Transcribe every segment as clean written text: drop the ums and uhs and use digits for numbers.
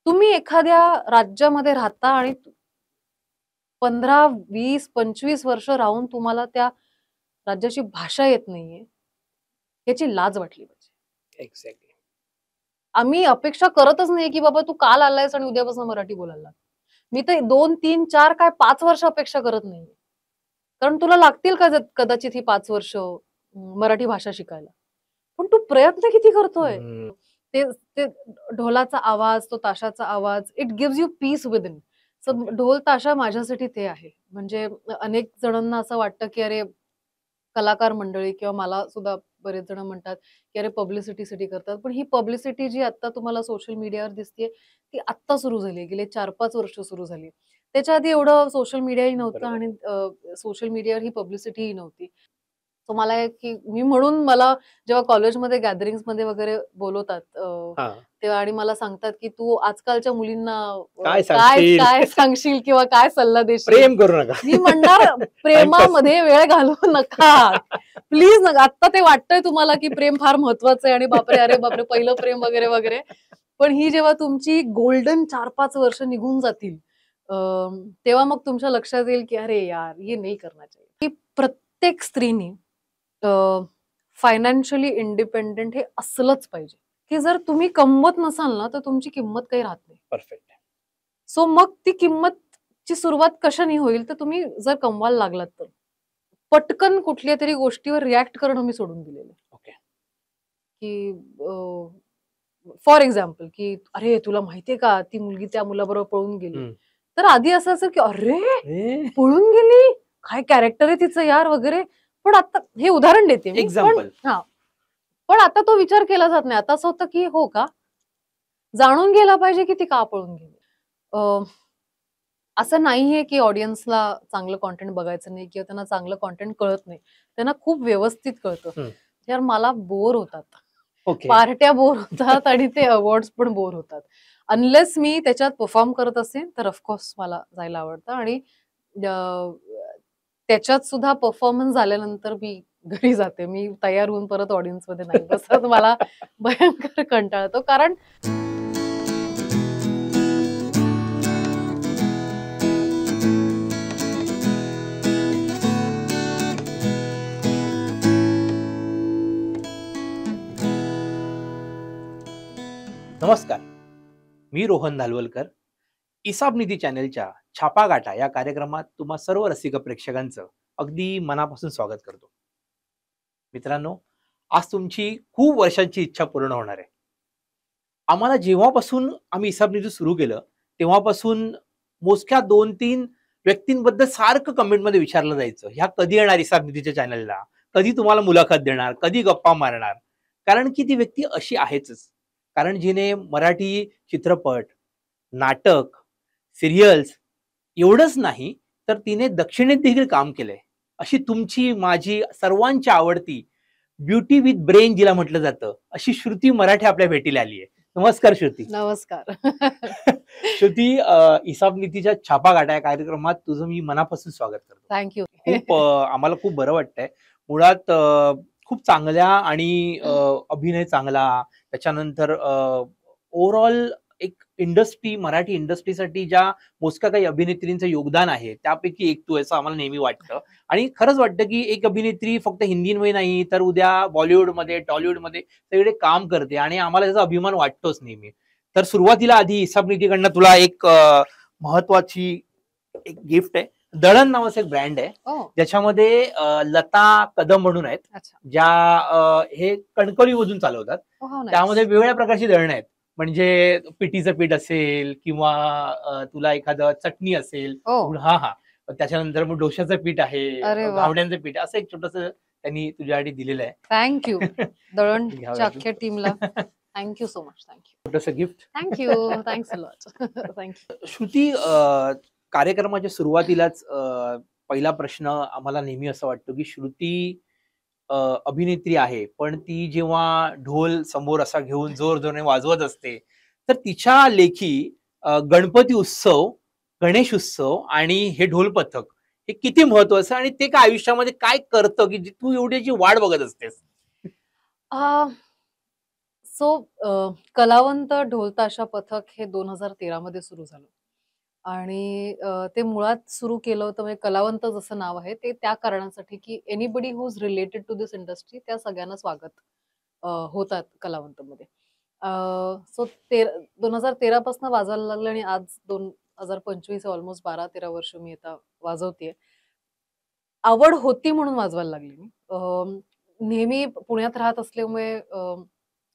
तुम्ही एखाद्या राज्यामध्ये राहता आणि 15, 20, 25 वर्ष राहून तुम्हाला त्या राज्याची भाषा येत नाहीये, याची लाज वाटली पाहिजे. एक्झॅक्टली. आम्ही अपेक्षा करतच नाही की बाबा तू काल आलायस आणि उद्यापासून मराठी बोलायला लाग. मी तर 2, 3, 4 काय 5 वर्ष अपेक्षा करत नाहीये. कारण तुला लागतील कदाचित ही 5 वर्ष मराठी भाषा शिकायला. पण तू प्रयत्न किती करतोय? ते ते ढोलाचा आवाज, तो ताशाचा आवाज, it gives you peace within. So ढोल ताशा माझ्यासाठी ते आहे. म्हणजे अनेक जणांना असं वाटतं की अरे कलाकार मंडळी किंवा मला सुद्धा बरेच जण म्हणतात की अरे पब्लिसिटीसाठी करतात. पण ही पब्लिसिटी जी आता तुम्हाला सोशल मीडियावर दिसतीये, ती आत्ता सुरू झाली. गेले 4-5 वर्ष सुरू झाली. त्याच्या आधी एवढं सोशल मीडियाही नव्हतं बरोबर. आणि सोशल मीडियावर ही पब्लिसिटीही नव्हती. सो मला आहे की मी म्हणून मला जेव्हा कॉलेजमध्ये गॅदरिंग्समध्ये वगैरे बोलवतात हां. तेव्हा आणि मला सांगतात की तू आजकालच्या मुलींना काय काय सांगशील? काय सांगशील किंवा काय सल्ला देशील? प्रेम करू नका. मी म्हणणार प्रेमामध्ये वेळ घालवू नका. प्लीज नका. आत्ता ते वाटतंय तुम्हाला की प्रेम फार महत्वाचं आहे आणि बापरे, अरे बापरे, पहिलं प्रेम वगैरे, वगैरे. पण ही जेव्हा तुमची गोल्डन 4-5 वर्ष निघून जातील, तेव्हा मग तुमच्या लक्षात येईल की अरे यार, ये नाही करना चाहिए. की प्रत्येक स्त्रीनी फायनान्शियली इंडिपेंडेंट हे असलंच पाहिजे, की जर तुम्ही कमवत नसाल ना, तर तुमची किंमत काही राहत नाही. परफेक्ट. सो मग ती किंमतची सुरुवात कशाने होईल, तर तुम्ही जर कमवायला लागलात तर. पटकन कुठल्या तरी गोष्टीवर रिएक्ट करणं मी सोडून दिलेलं. ओके. की फॉर एक्झाम्पल की अरे तुला माहितीये का ती मुलगी त्या मुलाबरोबर पळून गेली. तर आधी असं असं की अरे पळून गेली, काय कॅरेक्टर आहे तिचं यार वगैरे. पण आता हे उदाहरण देते मी. एक्झाम्पल. हा, पण आता तो विचार केला जात नाही. आता असं होतं की हो का, जाणून गेला पाहिजे की ती का पळून गेली. असं नाहीये की ऑडियन्सला चांगलं कॉन्टेंट बघायचं नाही किंवा त्यांना चांगलं कॉन्टेंट कळत नाही. त्यांना खूप व्यवस्थित कळतं. यार मला बोर होतात. ओके. पार्ट्या बोर होतात आणि ते अवॉर्ड्स पण बोर होतात. अनलेस मी त्याच्यात परफॉर्म करत असेल तर ऑफकोर्स मला जायला आवडतं आणि त्याच्यात सुद्धा परफॉर्मन्स झाल्यानंतर मी घरी जाते. मी तयार होऊन परत ऑडियन्समध्ये नाही बसत. मला भयंकर कंटाळा येतो. कारण नमस्कार, मी रोहन धालवलकर. इसाब निधी चॅनलच्या छापा गाठा या कार्यक्रमात तुम्हा सर्व रसिक प्रेक्षकांचं अगदी मनापासून स्वागत करतो. मित्रांनो, आज तुमची खूप वर्षांची इच्छा पूर्ण होणार आहे. आम्हाला जेव्हापासून आम्ही इसाब निधी सुरू केलं तेव्हापासून मोजक्या 2-3 व्यक्तींबद्दल सारखं कमेंटमध्ये विचारलं जायचं, ह्या कधी येणार इसाब निधीच्या चॅनलला, कधी तुम्हाला मुलाखत देणार, कधी गप्पा मारणार. कारण की ती व्यक्ती अशी आहेच. कारण जिने मराठी चित्रपट, नाटक, सिरियल्स एवढंच नाही तर तिने दक्षिणेत देखील काम केलंय. अशी तुमची माझी सर्वांची आवडती ब्युटी विथ ब्रेन जिला म्हटलं जातं, अशी श्रुती मराठे आपल्या भेटीला आली आहे. नमस्कार श्रुती. नमस्कार. श्रुती, इसाब नीतीच्या छापा गाठा या कार्यक्रमात तुझं मी मनापासून स्वागत करतो. थँक्यू. खूप आम्हाला खूप बरं वाटतंय. मुळात खूप चांगल्या आणि अभिनय चांगला, त्याच्यानंतर ओव्हरऑल एक इंडस्ट्री, मराठी इंडस्ट्रीसाठी ज्या मोजक्या काही अभिनेत्रींचं योगदान आहे त्यापैकी एक तू, असं आम्हाला नेहमी वाटतं. आणि खरंच वाटतं की एक अभिनेत्री फक्त हिंदीमध्ये नाही तर उद्या बॉलिवूडमध्ये, टॉलिवूडमध्ये सगळे काम करते आणि आम्हाला त्याचा अभिमान वाटतोच नेहमी. तर सुरुवातीला आधी इसाब निधीकडनं तुला एक महत्वाची एक गिफ्ट आहे. दळण नावाचं एक ब्रँड आहे ज्याच्यामध्ये लता कदम म्हणून आहेत, ज्या हे कणकवलीमधून चालवतात. त्यामध्ये वेगवेगळ्या प्रकारची दळण आहेत. म्हणजे पिठीचं पीठ असेल किंवा तुला एखादं चटणी असेल, हा त्याच्यानंतर मग डोश्याचं पीठ आहे, घावड्यांचं पीठ, असं एक छोटस त्यांनी तुझ्यासाठी दिलेलं आहे. थँक्यू दळणच्या अख्ख्या टीमला. Thank you so much. थँक्यू. छोटंसं gift. Thank you. Thanks a lot. Thank you. Shruti, कार्यक्रमाच्या सुरुवातीलाच पहिला प्रश्न आम्हाला नेहमी असं वाटतो की श्रुती अभिनेत्री आहे, पण ती जेव्हा ढोल समोर असा घेऊन जोर जोराने वाजवत असते तर तिच्या लेखी गणपती उत्सव, गणेश उत्सव आणि हे ढोल पथक हे किती महत्वाचं आणि ते काय आयुष्यामध्ये काय करतं की तू एवढी वाट बघत असतेस? सो कलावंत ढोल ताशा पथक हे 2013 मध्ये सुरू झालं आणि ते मुळात सुरू केलं होतं म्हणजे कलावंत जसं नाव आहे ते त्या कारणासाठी की anybody who is related to this industry त्या सगळ्यांना स्वागत होतात कलावंतमध्ये. सो 2013 पासून वाजायला लागलं आणि आज 2025 ऑलमोस्ट 12-13 वर्ष मी आता वाजवतेय. आवड होती म्हणून वाजवायला लागली मी. नेहमी पुण्यात राहत असल्यामुळे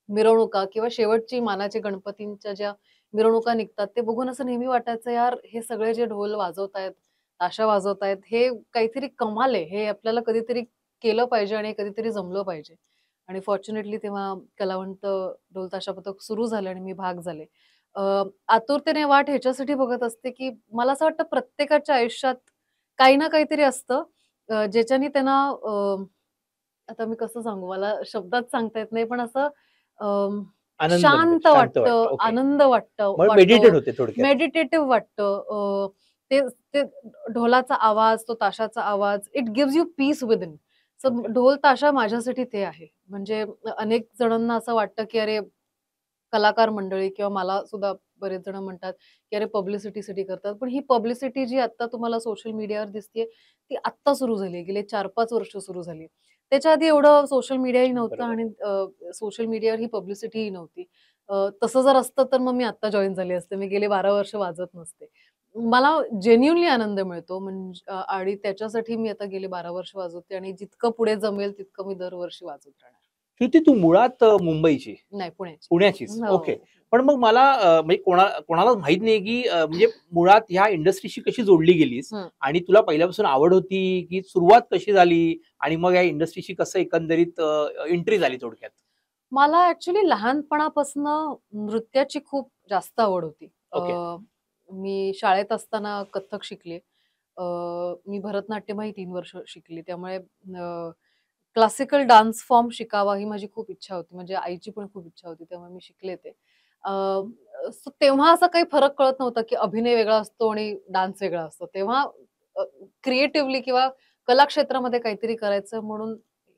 मिरवणुका किंवा शेवटची मानाच्या गणपतींच्या ज्या मिरवणुका निघतात ते बघून असं नेहमी वाटायचं यार हे सगळे जे ढोल वाजवतायत, ताशा वाजवतायत हे काहीतरी कमाल आहे. हे आपल्याला कधीतरी केलं पाहिजे आणि कधीतरी जमलं पाहिजे. आणि फॉर्च्युनेटली तेव्हा कलावंत ढोल ताशा पथक सुरू झालं आणि मी भाग झाले. अ, आतुरतेने वाट ह्याच्यासाठी बघत असते, की मला असं वाटतं प्रत्येकाच्या आयुष्यात काही ना काहीतरी असतं ज्याच्याने त्यांना आता मी कसं सांगू मला शब्दात सांगता येत नाही पण असं आनंद म्हणजे शांत शांत वाटतं, वाटतं. ओके. आनंद वाटतो, मग मेडिटेट होते थोडक्यात. मेडिटेटिव्ह वाटतं. ते ते ढोलाचा आवाज, तो ताशाचा आवाज, it gives you peace within. So okay. ढोल ताशा माझ्यासाठी ते आहे. म्हणजे अनेक जणांना असं वाटतं, की अरे कलाकार मंडळी किंवा मला सुद्धा बरेच जण म्हणतात, की अरे पब्लिसिटीसाठी करतात. पण ही पब्लिसिटी जी आता तुम्हाला सोशल मीडियावर दिसतीये, ती आत्ता सुरू झाली गेले 4-5 वर्ष सुरू झाली. त्याच्या आधी एवढं सोशल मीडियाही नव्हतं बरोबर. आणि सोशल मीडियावर ही पब्लिसिटीही नव्हती. तसं जर असतं तर मग मी आत्ता जॉइन झाले असते. मी गेले 12 वर्ष वाजत नसते. मला जेन्युइनली आनंद मिळतो म्हणजे आणि त्याच्यासाठी मी आता गेली 12 वर्ष वाजवते आणि जितकं पुढे जमेल तितकं मी दरवर्षी वाजवत राहणार. श्रुती तू मुळात मुंबईची, नाही पुण्याची. पुण्याचीच. हो. ओके. पण मग मला म्हणजे कोणालाच माहित नाही, की म्हणजे मुळात ह्या इंडस्ट्रीशी कशी जोडली गेलीस हं. आणि तुला पहिल्यापासून आवड होती, की सुरुवात कशी झाली आणि मग या इंडस्ट्रीशी कसं एकंदरीत एंट्री झाली थोडक्यात? मला ॲक्चुअली लहानपणापासनं नृत्याची खूप जास्त आवड होती. ओके. मी शाळेत असताना कथ्थक शिकले. मी भरतनाट्यमही 3 वर्ष शिकली. त्यामुळे क्लासिकल डान्स फॉर्म शिकावा ही माझी खूप इच्छा होती. म्हणजे आईची पण खूप इच्छा होती. त्यामुळे मी शिकले ते. अ, सो तेव्हा असा काही फरक कळत नव्हता, की अभिनय वेगळा असतो आणि डान्स वेगळा असतो. तेव्हा क्रिएटिव्हली किंवा कला क्षेत्रामध्ये काहीतरी करायचं म्हणून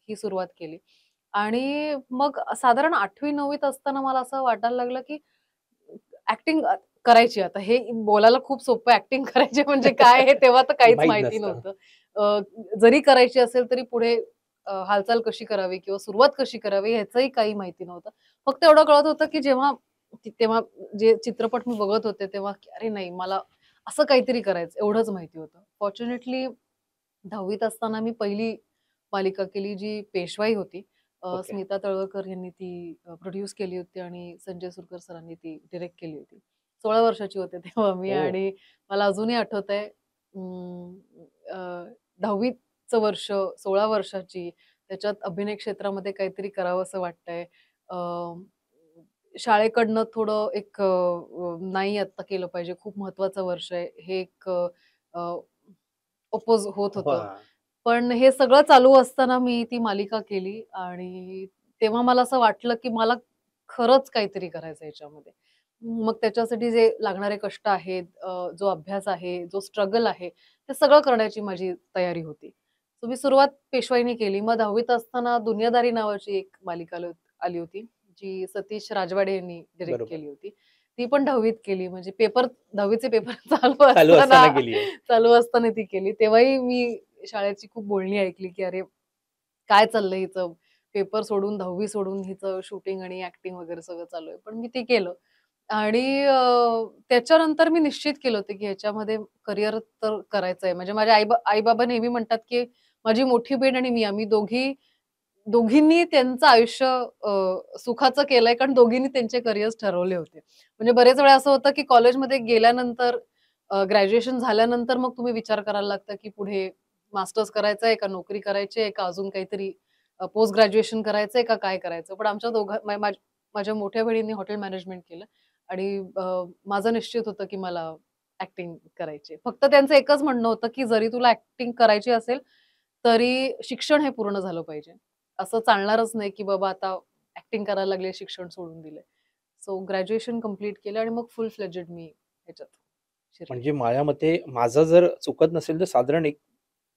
ही सुरुवात केली. आणि मग साधारण 8वी-9वीत असताना मला असं वाटायला लागलं, की ॲक्टिंग करायची आता. हे बोलायला खूप सोपं ॲक्टिंग करायची म्हणजे काय हे तेव्हा तर काहीच माहीत माहिती नसतं. नव्हतं. जरी करायची असेल तरी पुढे हालचाल कशी करावी किंवा सुरुवात कशी करावी ह्याचंही काही माहिती नव्हतं. फक्त एवढं कळत होतं, की तेव्हा जे चित्रपट मी बघत होते तेव्हा, की अरे नाही मला असं काहीतरी करायचं एवढंच माहिती होतं. फॉर्च्युनेटली 10वीत असताना मी पहिली मालिका केली जी पेशवाई होती. ओके. स्मिता तळवकर यांनी ती प्रोड्यूस केली होती आणि संजय सुरकर सरांनी ती डिरेक्ट केली होती. 16 वर्षाची होते तेव्हा मी ओह! आणि मला अजूनही आठवतंय 10वीचं वर्ष, 16 वर्षाची. त्याच्यात अभिनय क्षेत्रामध्ये काहीतरी करावंसं वाटतंय. अ, शाळेकडनं थोडं एक नाही आत्ता केलं पाहिजे, खूप महत्त्वाचं वर्ष आहे. हे एक अपोज होत होतं. हां. पण हे सगळं चालू असताना मी ती मालिका केली आणि तेव्हा मला असं वाटलं, की मला खरंच काहीतरी करायचं ह्याच्यामध्ये. मग त्याच्यासाठी जे लागणारे कष्ट आहेत, जो अभ्यास आहे, जो स्ट्रगल आहे, ते सगळं करण्याची माझी तयारी होती. सो मी सुरुवात पेशवाईने केली. मग 10वीत असताना दुनियादारी नावाची एक मालिका आली होती, जी सतीश राजवाडे यांनी डायरेक्ट बरोबर. केली होती. ती पण 10वीत केली. म्हणजे 10वीचे पेपर चालू असताना गेली आहे. चालू असताना ती केली. तेव्हाही मी शाळेची खूप बोलणी ऐकली, की "अरे, काय चाललंय हिचं? पेपर सोडून 10वी सोडून हिचं शूटिंग आणि ॲक्टिंग वगैरे सगळं चालू आहे." पण मी ते केलं आणि त्याच्यानंतर मी निश्चित केलं होतं, की ह्याच्यामध्ये करियर तर करायचं आहे. म्हणजे माझे आई-बाबा नेहमी म्हणतात, की माझी मोठी बहीण आणि मी आम्ही दोघींनी त्यांचं आयुष्य सुखाचं केलंय कारण दोघींनी त्यांचे करिअर्स ठरवले होते. म्हणजे बरेच वेळा असं होतं, की कॉलेजमध्ये गेल्यानंतर ग्रॅज्युएशन झाल्यानंतर मग तुम्ही विचार करायला लागता, की पुढे मास्टर्स करायचंय का नोकरी करायची आहे का अजून काहीतरी पोस्ट ग्रॅज्युएशन करायचंय का काय करायचं? पण आमच्या माझ्या मोठ्या बहिणींनी हॉटेल मॅनेजमेंट केलं आणि माझं निश्चित होतं, की मला ॲक्टिंग करायची फक्त त्यांचं एकच म्हणणं होतं, की जरी तुला ॲक्टिंग करायची असेल, तरी शिक्षण हे पूर्ण झालं पाहिजे. असं चालणारच नाही, की बाबा आता ॲक्टिंग करायला लागले, शिक्षण सोडून दिलंय. सो ग्रॅज्युएशन कंप्लीट केलं आणि मग फुल फ्लेजेड मी ह्याच्यात शिरले. म्हणजे माझ्या मते माझं जर चुकत नसेल तर साधारण एक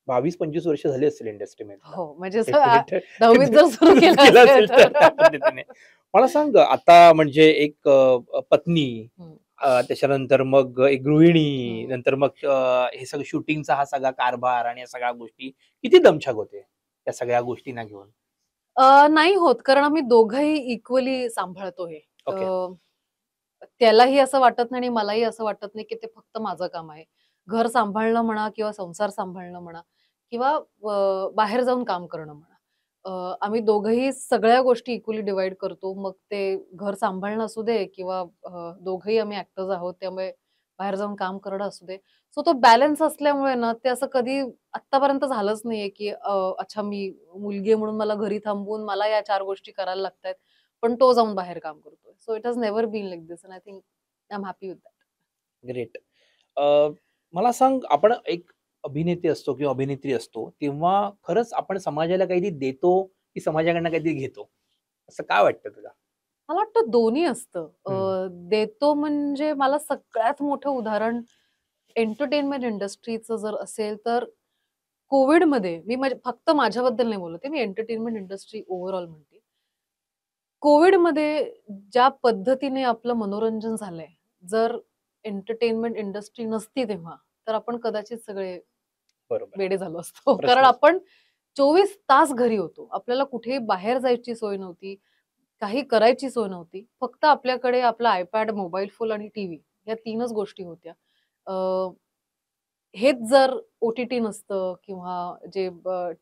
22-25 वर्ष झाली असतील इंडस्ट्रीमध्ये तुला. हो, म्हणजे असं डेफिनेट 10वीत जर सुरू केलं केलं असेल असेल तर त्या तर. पद्धतीने. मला सांग आता म्हणजे एक पत्नी, हम्म. त्याच्यानंतर मग एक गृहिणी, हम्म. नंतर मग हे सगळं शूटिंगचा हा सगळा कारभार आणि या सगळ्या गोष्टी किती दमछाक होते या सगळ्या गोष्टींना घेऊन? नाही होत, कारण आम्ही दोघंही इक्वली सांभाळतो हे. ओके. त्यालाही असं वाटत नाही आणि मलाही असं वाटत नाही की ते फक्त माझं काम आहे. घर सांभाळणं म्हणा किंवा संसार सांभाळणं म्हणा किंवा बाहेर जाऊन काम करणं म्हणा. आम्ही दोघंही सगळ्या गोष्टी इक्वली डिव्हाईड करतो. मग ते घर सांभाळणं असू दे किंवा दोघंही आम्ही ॲक्टर्स आहोत, त्यामुळे बाहेर जाऊन काम करणं असू दे. सो तो बॅलन्स असल्यामुळे ना, ते असं कधी आत्तापर्यंत झालंच नाहीये की अच्छा मी मुलगी आहे म्हणून मला घरी थांबवून मला या 4 गोष्टी करायला लागतायत. पण तो जाऊन बाहेर काम करतोय. So it has never been like this and I think I am happy with that. Great. मला सांग, आपण एक अभिनेते असतो किंवा अभिनेत्री असतो, तेव्हा खरंच आपण समाजाला काहीतरी देतो की समाजाकडनं काहीतरी घेतो? असं काय वाटतं तुला? मला वाटतं दोन्ही असतं. हं. देतो म्हणजे मला सगळ्यात मोठं उदाहरण एंटरटेनमेंट इंडस्ट्रीचं जर असेल तर कोविडमध्ये मी फक्त माझ्याबद्दल नाही बोलत आहे. मी एंटरटेनमेंट इंडस्ट्री ओव्हरऑल म्हणते. कोविडमध्ये ज्या पद्धतीने आपलं मनोरंजन झालंय, जर एंटरटेनमेंट इंडस्ट्री नसती तेव्हा, तर आपण कदाचित सगळे बरोबर. वेडे झालो असतो. कारण प्रश्नच आपण 24 तास घरी होतो. आपल्याला कुठेही बाहेर जायची सोय नव्हती. काही करायची सोय नव्हती. फक्त आपल्याकडे आपला आयपॅड, मोबाईल फोन आणि टीव्ही या 3च गोष्टी होत्या. अ, हेच जर ओ-टी-टी नसतं किंवा जे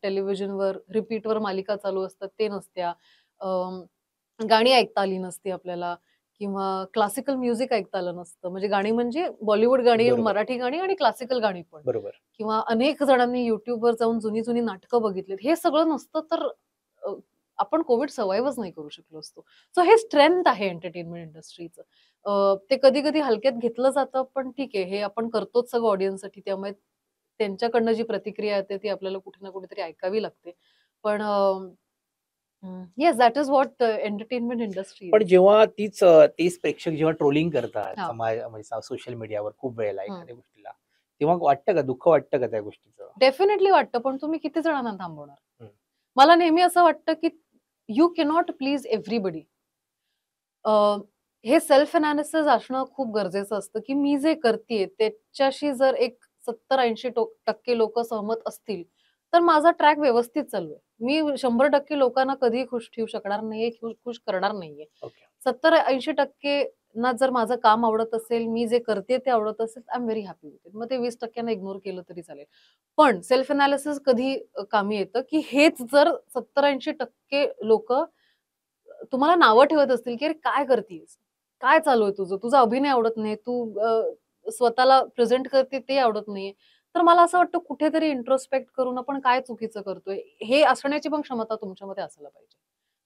टेलिव्हिजनवर रिपीटवर मालिका चालू असतात ते नसत्या. गाणी ऐकता आली नसती आपल्याला किंवा क्लासिकल म्युझिक ऐकता आलं नसतं. म्हणजे गाणी म्हणजे बॉलिवूड गाणी, बरोबर, मराठी गाणी आणि क्लासिकल गाणी पण. बरोबर. किंवा अनेक जणांनी YouTubeवर जाऊन जुनी-जुनी नाटकं बघितलीत. हे सगळं नसतं तर अ, आपण कोविड सर्व्हाइव्हच नाही करू शकलो असतो. सो हे स्ट्रेंथ आहे एंटरटेनमेंट इंडस्ट्रीचं. ते कधी-कधी हलक्यात घेतलं जातं, पण ठीक आहे, हे आपण करतोच सगळं ऑडियन्ससाठी. त्यामुळे त्यांच्याकडनं जी प्रतिक्रिया येते ती आपल्याला कुठे ना कुठेतरी ऐकावी लागते. पण yes, that is what entertainment industry पण इज. जेव्हा तेच प्रेक्षक जेव्हा ट्रोलिंग करतात हां. समाज म्हणजे सोशल मीडियावर खूप वेळेला एखाद्या गोष्टीला, तेव्हा वाटतं का, दुःख वाटतं का त्या गोष्टीचं? डेफिनेटली वाटतं, पण तुम्ही किती जणांना थांबवणार? हं. मला नेहमी असं वाटतं, की यू कॅनॉट प्लीज एव्हरीबडी. हे सेल्फ एनालिसिस असणं खूप गरजेचं असतं, की मी जे करतीये त्याच्याशी जर एक 70-80% लोकं सहमत असतील, तर माझा ट्रॅक व्यवस्थित चालू आहे. मी 100% लोकांना कधीही खुश ठेवू शकणार नाहीये, खुश करणार नाहीये. ओके. 70-80% ना जर माझं काम आवडत असेल, मी जे करते ते आवडत असेल, I am very happy with it. मग ते 20% इग्नोर केलं तरी चालेल. पण सेल्फ एनालिसिस कधी कामी येतं, की हेच जर 70-80% लोकं तुम्हाला नावं ठेवत असतील, की "अरे काय करतीयेस? काय चालू आहे तुझं? तुझा अभिनय आवडत नाही. तू स्वतःला प्रेझेंट करते ते आवडत नाहीये." तर मला असं वाटतं कुठेतरी इंट्रोस्पेक्ट करून आपण काय चुकीचं करतोय, हे असण्याची पण क्षमता तुमच्यामध्ये असायला पाहिजे.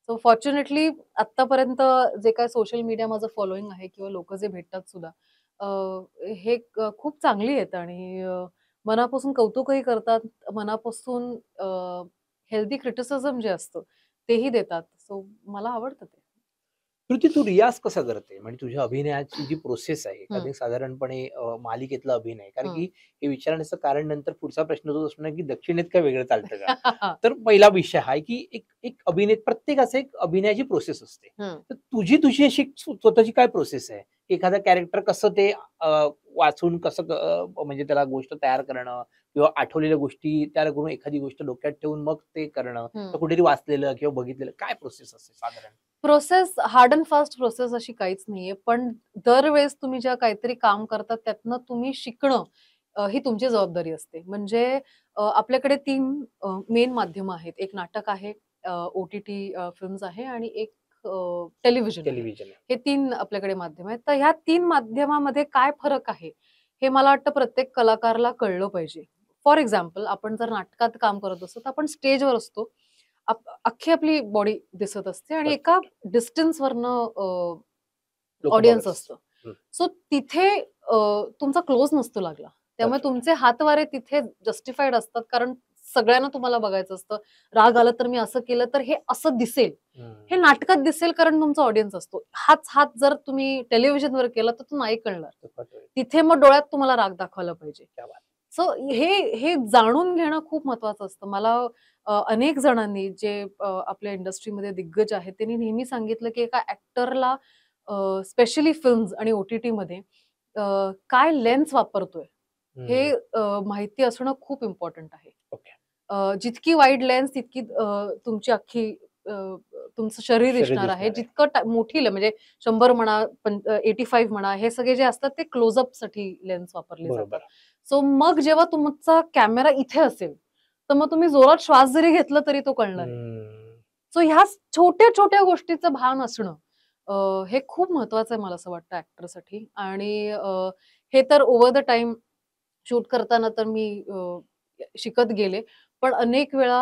सो फॉर्च्युनेटली आत्तापर्यंत जे काही सोशल मीडिया माझं फॉलोइंग आहे किंवा लोकं जे भेटतात सुद्धा, अ, हे खूप चांगली आहेत आणि मनापासून कौतुकही करतात. मनापासून हेल्दी क्रिटिसिझम जे असतं तेही देतात. सो मला आवडतं ते. कृती, तू रियाज कसा करते? म्हणजे तुझ्या अभिनयाची जी प्रोसेस आहे, हं, एखादी साधारणपणे मालिकेतला अभिनय, कारण हं. की हे विचारण्याचं कारण नंतर पुढचा प्रश्न तोच असणार, की दक्षिणेत काय वेगळं चालतं का? तर पहिला विषय हा आहे, की एक एक प्रत्येकाचं एक अभिनयाची प्रोसेस असते. हं, तर तुझी अशी स्वतःची काय प्रोसेस आहे? एखादा कॅरेक्टर कसं ते वाचून कसं म्हणजे त्याला गोष्ट तयार करणं किंवा आठवलेल्या गोष्टी तयार करून एखादी गोष्ट डोक्यात ठेवून मग ते करणं, हं. तर कुठेतरी वाचलेलं किंवा बघितलेलं काय प्रोसेस असते साधारण? Process hard and fast process अशी काहीच नाहीये. पण दरवेळेस तुम्ही जेव्हा काहीतरी काम करता त्यातनं तुम्ही शिकणं ही तुमची जबाबदारी असते. म्हणजे आपल्याकडे 3 मेन माध्यमं आहेत. एक नाटक आहे, ओ-टी-टी फिल्म्स आहे आणि एक टेलिव्हिजन आहे. टेलिव्हिजन आहे. हे 3 आपल्याकडे माध्यम आहेत. तर ह्या 3 माध्यमामध्ये काय फरक आहे, हे मला वाटतं प्रत्येक कलाकाराला कळलं पाहिजे. फॉर एक्झाम्पल आपण जर नाटकात काम करत असतो, तर आपण स्टेजवर असतो. अख्खी आपली बॉडी दिसत असते आणि एका परफेक्ट. डिस्टन्सवरनं लोकं ऑडियन्स बघत असतं. असतात. हं. सो तिथे तुमचा क्लोज नसतो लागला. त्यामुळे परफेक्ट. तुमचे हातवारे तिथे जस्टिफाईड असतात. कारण सगळ्यांना तुम्हाला बघायचं असतं. राग आला तर मी असं केलं तर हे असं दिसेल. हे हं. नाटकात दिसेल कारण तुमचा ऑडियन्स असतो. हाच हात जर तुम्ही टेलिव्हिजनवर केला तर तो नाही कळणार. सुपर. तिथे मग डोळ्यात तुम्हाला राग दाखवायला पाहिजे. क्या बात! सो हे हे जाणून घेणं खूप महत्वाचं असतं. मला अनेक जणांनी जे आपल्या इंडस्ट्रीमध्ये दिग्गज आहेत, त्यांनी नेहमी सांगितलं, की एका ॲक्टरला स्पेशली फिल्म्स आणि ओ-टी-टीमध्ये काय लेन्स वापरतोय, हे माहिती असणं खूप इम्पोर्टंट आहे. ओके. जितकी वाईड लेन्स तितकी तुमची अख्खी तुमचं शरीर शरीर दिसणार आहे. दिसणार आहे. जितकं मोठी म्हणजे 100 म्हणा, 85 म्हणा, हे सगळे जे असतात ते क्लोजअपसाठी लेन्स वापरले जातात. बरोबर. सो मग जेव्हा तुमचा कॅमेरा इथे असेल, तर मग तुम्ही जोरात श्वास जरी घेतला तरी तो कळणार आहे. सो ह्या छोट्या-छोट्या गोष्टीचं भान असणं हे खूप महत्वाचं आहे मला असं वाटतं ॲक्टरसाठी आणि हे तर ओव्हर द टाईम शूट करताना तर मी शिकत गेले. पण अनेक वेळा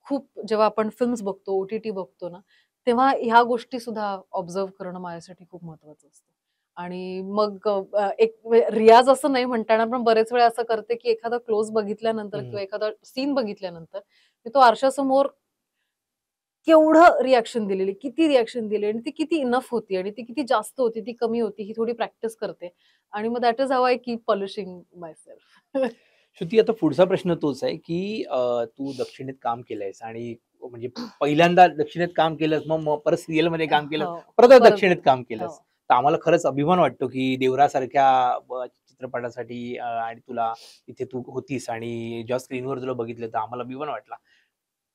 खूप जेव्हा आपण फिल्म्स बघतो, ओ-टी-टी बघतो ना, तेव्हा ह्या गोष्टी सुद्धा ऑब्झर्व्ह करणं माझ्यासाठी खूप महत्वाचं असतं. आणि मग एक रियाज असं नाही म्हणता येणार, पण बरेच वेळा असं करते, की एखादा क्लोज बघितल्यानंतर किंवा एखादा सीन बघितल्यानंतर मी तो आरशासमोर केवढं रिएक्शन दिलेली, किती रिएक्शन दिली आणि ती किती इनफ होती आणि ती किती जास्त होती, ती कमी होती, ही थोडी प्रॅक्टिस करते आणि मग that is how I keep polishing myself. Shruti, आता पुढचा प्रश्न तोच आहे, की तू दक्षिणेत काम केलंयस आणि म्हणजे पहिल्यांदा दक्षिणेत काम केलंस, मग मग परत सीरियलमध्ये काम केलंस, हो, परत परत दक्षिणेत काम हो. केलंस. तर आम्हाला खरंच अभिमान वाटतो, की देवरासारख्या चित्रपटासाठी आणि तुला तिथे तू होतीस आणि जेव्हा स्क्रीनवर तुला बघितलं तर आम्हाला अभिमान वाटला.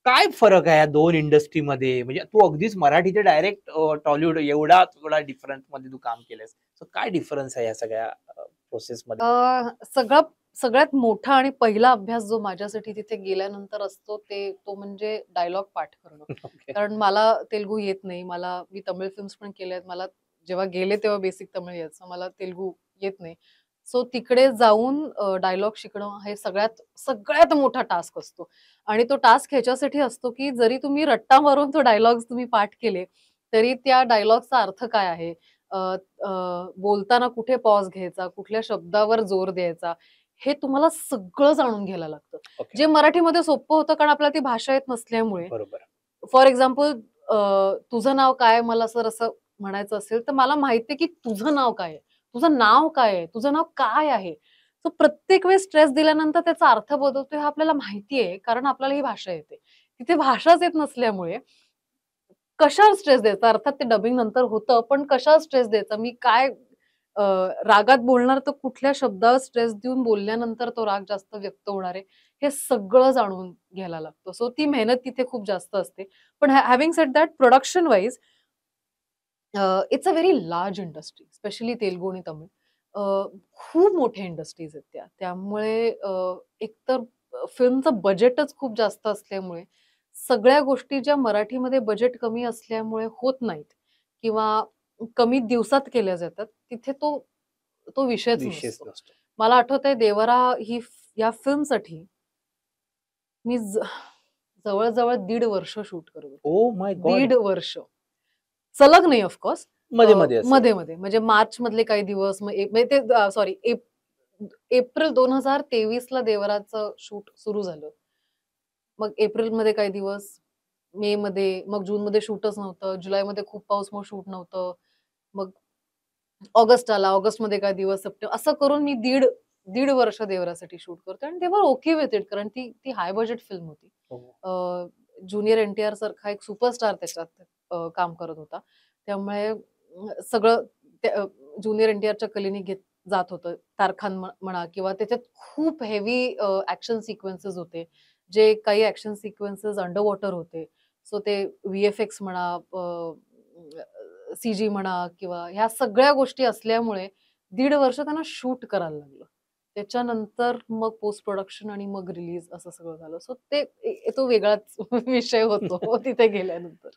काय फरक आहे या 2 इंडस्ट्रीमध्ये? म्हणजे तू अगदीच मराठी ते डायरेक्ट टॉलिवूड एवढा थोडा डिफरन्समध्ये तू काम केलंस. सो काय डिफरन्स आहे या सगळ्या प्रोसेसमध्ये? सगळा सगळ्यात मोठा आणि पहिला अभ्यास जो माझ्यासाठी तिथे गेल्यानंतर असतो तो म्हणजे डायलॉग पाठ करणं. ओके. कारण मला तेलुगू येत नाही. मी तमिळ फिल्म्स पण केल्यात. मला जेव्हा गेले तेव्हा बेसिक तमिळ यायचं. मला तेलुगू येत नाही. सो तिकडे जाऊन डायलॉग शिकणं हे सगळ्यात सगळ्यात मोठा टास्क असतो. आणि तो टास्क ह्याच्यासाठी असतो, की जरी तुम्ही रट्टा मारून तो डायलॉग्स तुम्ही पाठ केले, तरी त्या डायलॉगचा अर्थ काय आहे? अ, बोलताना कुठे पॉज घ्यायचा, कुठल्या शब्दावर जोर द्यायचा, हे तुम्हाला सगळं जाणून घ्यायला लागतं. ओके. जे मराठीमध्ये सोपं होतं कारण आपल्याला ती भाषा येत नसल्यामुळे. बरोबर. फॉर एक्झाम्पल तुझं नाव काय? मला असं म्हणायचं असेल, तर मला माहिती आहे की तुझं नाव काय आहे? तुझं नाव काय आहे? तुझं नाव काय आहे? सो प्रत्येक वेळेस स्ट्रेस दिल्यानंतर त्याचा अर्थ बदलतोय हे आपल्याला माहिती आहे, कारण आपल्याला ही भाषा येते. तिथे भाषाच येत नसल्यामुळे कशावर स्ट्रेस द्यायचा? अर्थात ते डबिंग नंतर होतं, पण कशावर स्ट्रेस द्यायचा? मी काय अ, रागात बोलणार तर कुठल्या शब्दावर स्ट्रेस देऊन बोलल्यानंतर तो राग जास्त व्यक्त होणार आहे, हे सगळं जाणून घ्यायला लागतं. सो ती मेहनत तिथे खूप जास्त असते. पण having sed that production wise it's a very large industry, specially Telugu आणि तमिळ. अ, खूप मोठ्या इंडस्ट्रीज आहेत त्या. त्यामुळे एकतर फिल्मचं बजेटच खूप जास्त असल्यामुळे सगळ्या गोष्टी ज्या मराठीमध्ये बजेट कमी असल्यामुळे होत नाहीत किंवा कमी दिवसात केल्या जातात, तिथे तो तो विषयच विषयच नसतो. नसतो. मला आठवतंय देवरा या फिल्मसाठी मी जवळ-जवळ 1.5 वर्ष शूट करत होते. Oh my God! 1.5 वर्ष. सलग नाही ऑफ कोर्स. मध्ये-मध्ये असेल. मध्ये-मध्ये म्हणजे मार्चमधले काही दिवस म्हणजे ते सॉरी एप्रिल 2023 ला देवराचं शूट सुरू झालं. मग एप्रिलमध्ये काही दिवस, मेमध्ये, मग जूनमध्ये शूटच नव्हतं. जुलैमध्ये खूप पाऊस मग शूट नव्हतं. मग ऑगस्ट आला. ऑगस्टमध्ये काही दिवस, सप्टेंबर असं करून मी दीड वर्ष देवरासाठी शूट करते आणि दे वर ओके विथ इट कारण ती ती हाय बजेट फिल्म होती. हो. ज्युनियर एन-टी-आर सारखा एक सुपरस्टार त्याच्यात काम करत होता. त्यामुळे सगळं ज्युनियर एन-टी-आरच्या कलेने जात होतं. तारखान म्हणा किंवा त्याच्यात खूप हेवी ॲक्शन सिक्वेन्सेस होते. जे काही ॲक्शन सिक्वेन्सेस अंडर वॉटर होते. सो ते व्ही-एफ-एक्स म्हणा, सी-जी म्हणा किंवा ह्या सगळ्या गोष्टी असल्यामुळे 1.5 वर्ष त्यांना शूट करायला लागलं. त्याच्यानंतर मग पोस्ट प्रोडक्शन आणि मग रिलीज असं सगळं झालं. सो तो वेगळाच विषय होतो तिथे गेल्यानंतर.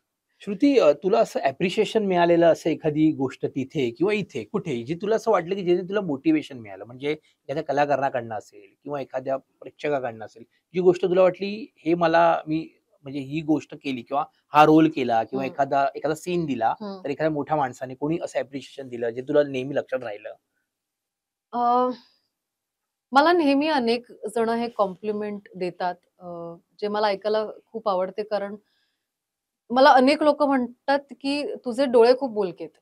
श्रुती, तुला असं ॲप्रिशिएशन मिळालेलं असं एखादी गोष्ट तिथे किंवा इथे कुठेही जी तुला असं वाटलं, की ज्याने तुला मोटिव्हेशन मिळालं? म्हणजे एखाद्या कलाकाराकडनं असेल किंवा एखाद्या प्रेक्षकाकडनं असेल, जी गोष्ट तुला वाटली मी म्हणजे ही गोष्ट केली किंवा हा रोल केला किंवा हं, एखादा सीन दिला, हं. तर एखाद्या मोठ्या माणसाने कोणी असं ॲप्रिशिएशन दिलं, जे तुला नेहमी लक्षात राहिलं? अ, मला नेहमी अनेक जण हे कॉम्प्लिमेंट देतात. जे मला ऐकायला खूप आवडते कारण मला अनेक लोकं म्हणतात, की "तुझे डोळे खूप बोलके आहेत."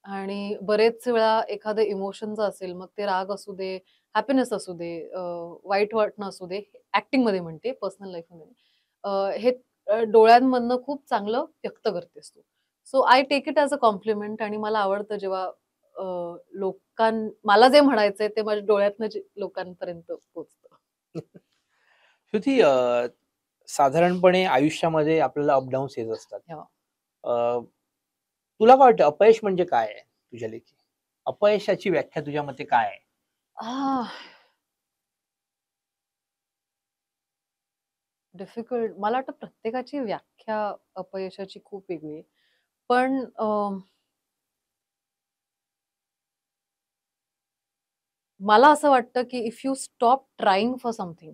आणि बरेच वेळा एखादं इमोशनचं असेल, मग ते राग असू दे, हॅपीनेस असू दे, वाईट वाटणं असू दे, ॲक्टिंगमध्ये म्हणते, पर्सनल लाईफमध्ये नाही. हे डोळ्यांमधनं खूप चांगलं व्यक्त करतेस तू. So I take it as a compliment आणि मला आवडतं जेव्हा अ, मला जे म्हणायचंय ते माझ्या डोळ्यातनं जे लोकांपर्यंत पोहोचतं. श्रुती, साधारणपणे आयुष्यामध्ये आपल्याला अपडाऊन्स येत असतात. हो. अ, तुला काय वाटतं अपयश म्हणजे काय आहे तुझ्या लेखी? अपयशाची व्याख्या तुझ्या मते काय आहे? आह! डिफिकल्ट. मला वाटतं प्रत्येकाची व्याख्या अपयशाची खूप वेगळी आहे. पण मला असं वाटतं, की if you stop trying for something,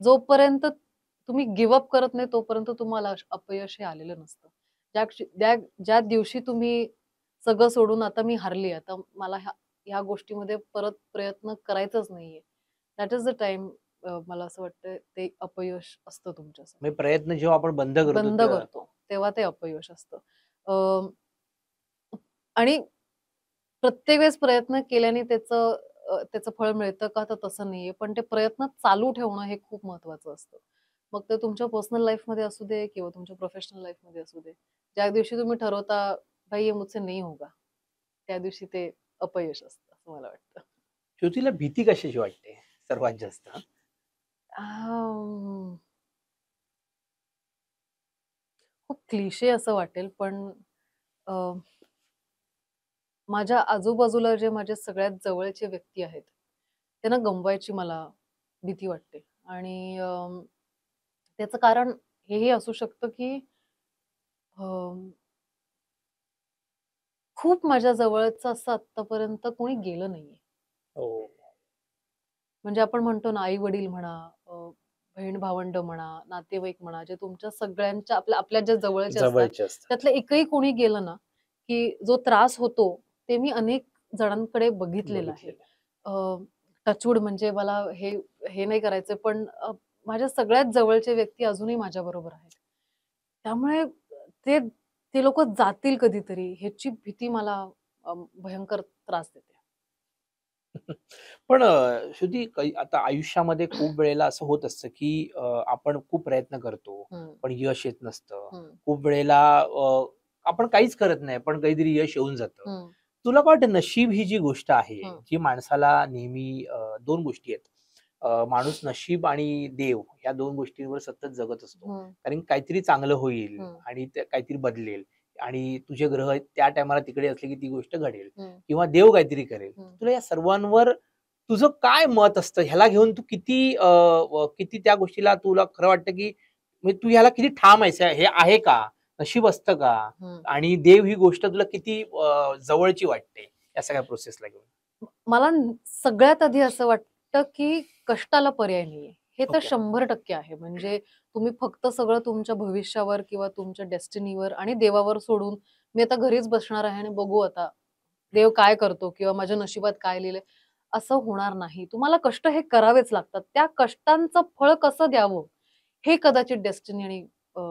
जोपर्यंत तुम्ही गिव्ह अप करत नाही, तोपर्यंत तुम्हाला अपयश हे आलेलं नसतं. ज्या दिवशी तुम्ही सगळं सोडून आता मी हारली, आता मला ह्या गोष्टीमध्ये परत प्रयत्न करायचाच नाहीये. दॅट इज द टाईम मला असं वाटतं ते अपयश असतं तुमच्यासाठी. म्हणजे प्रयत्न जेव्हा आपण बंद करतो बंद तेव्हा करतो, तेव्हा ते अपयश असतं. अ, आणि प्रत्येक वेळेस प्रयत्न केल्याने त्याचं फळ मिळतं का? तर तसं नाहीये. पण ते प्रयत्न चालू ठेवणं हे खूप महत्वाचं असतं. मग ते तुमच्या पर्सनल लाईफमध्ये असू दे किंवा तुमच्या प्रोफेशनल लाईफमध्ये असू दे. ज्या दिवशी तुम्ही ठरवता, "भाई ये मुझसे नहीं होगा." त्या दिवशी ते अपयश असतं, असं मला वाटतं. श्रुतीला भीती कशाची वाटते सर्वात जास्त? अं, खूप क्लिशे असं वाटेल, पण अ, माझ्या आजूबाजूला जे माझे सगळ्यात जवळचे व्यक्ती आहेत, त्यांना गमवायची मला भीती वाटते. आणि त्याचं कारण हेही असू शकतं, की खूप माझ्या जवळचं असं आत्तापर्यंत कोणी गेलं नाहीये. हो. म्हणजे आपण म्हणतो ना, आई-वडील म्हणा, बहीण-भावंड म्हणा, नातेवाईक म्हणा, जे तुमच्या सगळ्यांच्या आपल्या ज्या जवळचे असतात, जवळचे असतात. त्यातलं एकही कोणी गेलं ना, की जो त्रास होतो, ते मी अनेक जणांकडे बघितलेलं आहे. बघितलेलं आहे. टचवूड म्हणजे मला हे हे नाही करायचं, पण माझ्या सगळ्यात जवळचे व्यक्ती अजूनही माझ्याबरोबर आहेत. त्यामुळे ते ते लोकं जातील कधीतरी ह्याची भीती मला भयंकर त्रास देते. पण श्रुती, आता आयुष्यामध्ये खूप वेळेला असं होत असतं, की आपण खूप प्रयत्न करतो, हं, पण यश येत नसतं. हं, खूप वेळेला आपण काहीच करत नाही, पण काहीतरी यश येऊन जातं. हं, तुला काय वाटतं नशीब ही जी गोष्ट आहे, हं, जी माणसाला नेहमी 2 गोष्टी आहेत. माणूस नशीब आणि देव या 2 गोष्टींवर सतत जगत असतो. हं, कारण काहीतरी चांगलं होईल हं, आणि ते काहीतरी बदलेल आणि तुझे ग्रह त्या टाईमाला तिकडे असले, की ती गोष्ट घडेल हं, किंवा देव काहीतरी करेल. हं. तुला या सर्वांवर तुझं काय मत असतं? ह्याला घेऊन तू किती त्या गोष्टीला तुला खरं वाटतं, की म्हणजे तू ह्याला किती ठाम आहेस? हे आहे का? नशीब असतं का? हं. आणि देव ही गोष्ट तुला किती जवळची वाटते या सगळ्या प्रोसेसला घेऊन? मला सगळ्यात आधी असं वाटतं, की कष्टाला पर्याय नाहीये. हे तर ओके. 100% आहे. म्हणजे तुम्ही फक्त सगळं तुमच्या भविष्यावर किंवा तुमच्या डेस्टिनीवर आणि देवावर सोडून, मी आता घरीच बसणार आहे आणि बघू आता देव काय करतो किंवा माझ्या नशिबात काय लिहिलंय, असं होणार नाही. तुम्हाला कष्ट हे करावेच लागतात. त्या कष्टांचं फळ कसं द्यावं, हे कदाचित डेस्टिनी आणि अ,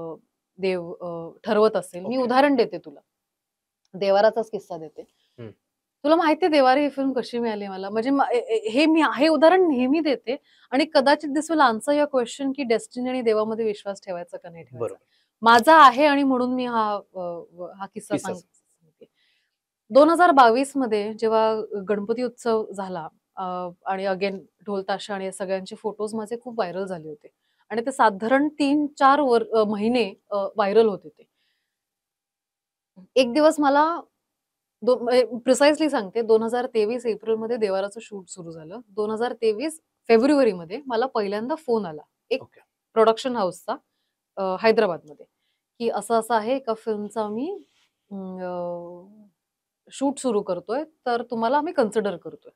देव ठरवत असेल. मी ओके. उदाहरण देते तुला. देवाराचाच किस्सा देते. हं. तुला माहिती आहे देवारी ही फिल्म कशी मिळाली मला? म्हणजे हे उदाहरण नेहमी देते आणि कदाचित this will answer your question की डेस्टिनी आणि देवामध्ये विश्वास ठेवायचा का नाही ठेवायचा? बरोबर. माझा आहे आणि म्हणून मी हा किस्सा किस्साच. सांगते. 2022 मध्ये जेव्हा गणपती उत्सव झाला अ, आणि अगेन ढोल ताशा आणि या सगळ्यांचे फोटोज माझे खूप व्हायरल झाले होते आणि ते साधारण 3-4 महिने व्हायरल होते ते. एक दिवस मला प्रिसाइजली सांगते 2023 एप्रिलमध्ये देवाराचं शूट सुरू झालं. 2023 फेब्रुवारीमध्ये मला पहिल्यांदा फोन आला. एक ओके. प्रोडक्शन हाऊसचा हैदराबादमध्ये, की असं-असं आहे एका फिल्मचा आम्ही शूट सुरू करतोय, तर तुम्हाला आम्ही कन्सिडर करतोय.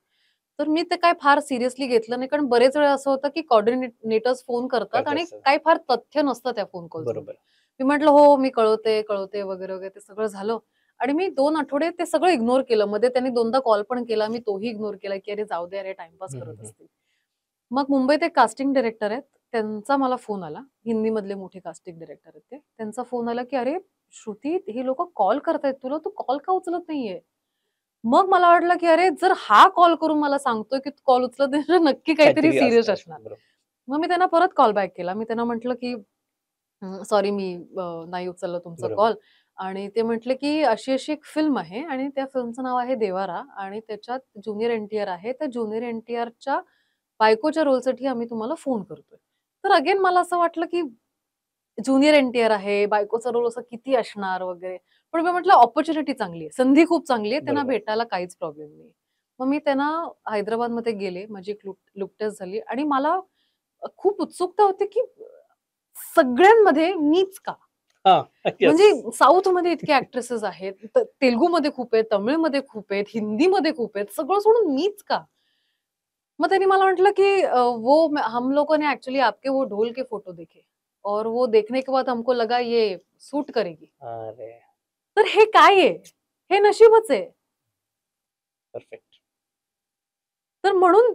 तर मी ते काय फार सिरियसली घेतलं नाही, कारण बरेच वेळा असं होतं, की कोऑर्डिनेटर्स फोन करतात करत आणि असतात. काही फार तथ्य नसतं त्या फोन कॉल्समध्ये. बरोबर. मी म्हटलं, "हो, मी कळवते" वगैरे ते सगळं झालं. आणि मी 2 आठवडे ते सगळं इग्नोर केलं. मध्ये त्यांनी 2दा कॉल पण केला. मी तोही इग्नोर केला, की "अरे जाऊ दे, अरे टाईमपास हं, हं, करत हं. असतील." मग मुंबईत एक कास्टिंग डायरेक्टर आहेत. त्यांचा मला फोन आला. हिंदीमधले मोठे कास्टिंग डायरेक्टर आहेत ते. त्यांचा फोन आला, की "अरे श्रुती, ही लोकं कॉल करतायत तुला, तू कॉल का उचलत नाहीये?" मग मला वाटलं की अरे जर हा कॉल करून मला सांगतोय की कॉल उचलत नाही, तर नक्की काहीतरी काहीतरी सिरियस असणार. असणार. बरोबर. मग मी त्यांना परत कॉल बॅक केला. मी त्यांना म्हटलं की सॉरी मी नाही उचललं तुमचा बरोबर. कॉल. आणि ते म्हटले की अशी-अशी एक फिल्म आहे आणि त्या फिल्मचं नाव आहे देवारा आणि त्याच्यात ज्युनियर एन-टी-आर आहे. त्या ज्युनियर एन-टी-आरच्या बायकोच्या रोलसाठी आम्ही तुम्हाला फोन करतोय. तर अगेन मला असं वाटलं की ज्युनियर एन-टी-आर आहे, बायकोचा रोल असा किती असणार वगैरे. पण मी म्हटलं अपॉर्च्युनिटी चांगली आहे, संधी खूप चांगली आहे, त्यांना बरोबर. भेटायला काहीच प्रॉब्लेम नाही. मग मी त्यांना हैदराबादमध्ये गेले, माझी एक लुक टेस्ट झाली आणि मला खूप उत्सुकता होती की सगळ्यांमध्ये मीच का? हां. म्हणजे येस. साऊथमध्ये इतके ॲक्ट्रेसेस आहेत, तेलुगूमध्ये खूप आहेत, तमिळमध्ये खूप आहेत, हिंदीमध्ये खूप आहेत, सगळं सोडून मीच का? मग त्यांनी मला म्हटलं की हम लोगों ने एक्चुअली आपके वो ढोल के फोटो देखे और वो देखने के बाद हमको लगा ये सूट करेगी. अरे! तर हे काय आहे? हे नशीबच आहे. परफेक्ट. तर म्हणून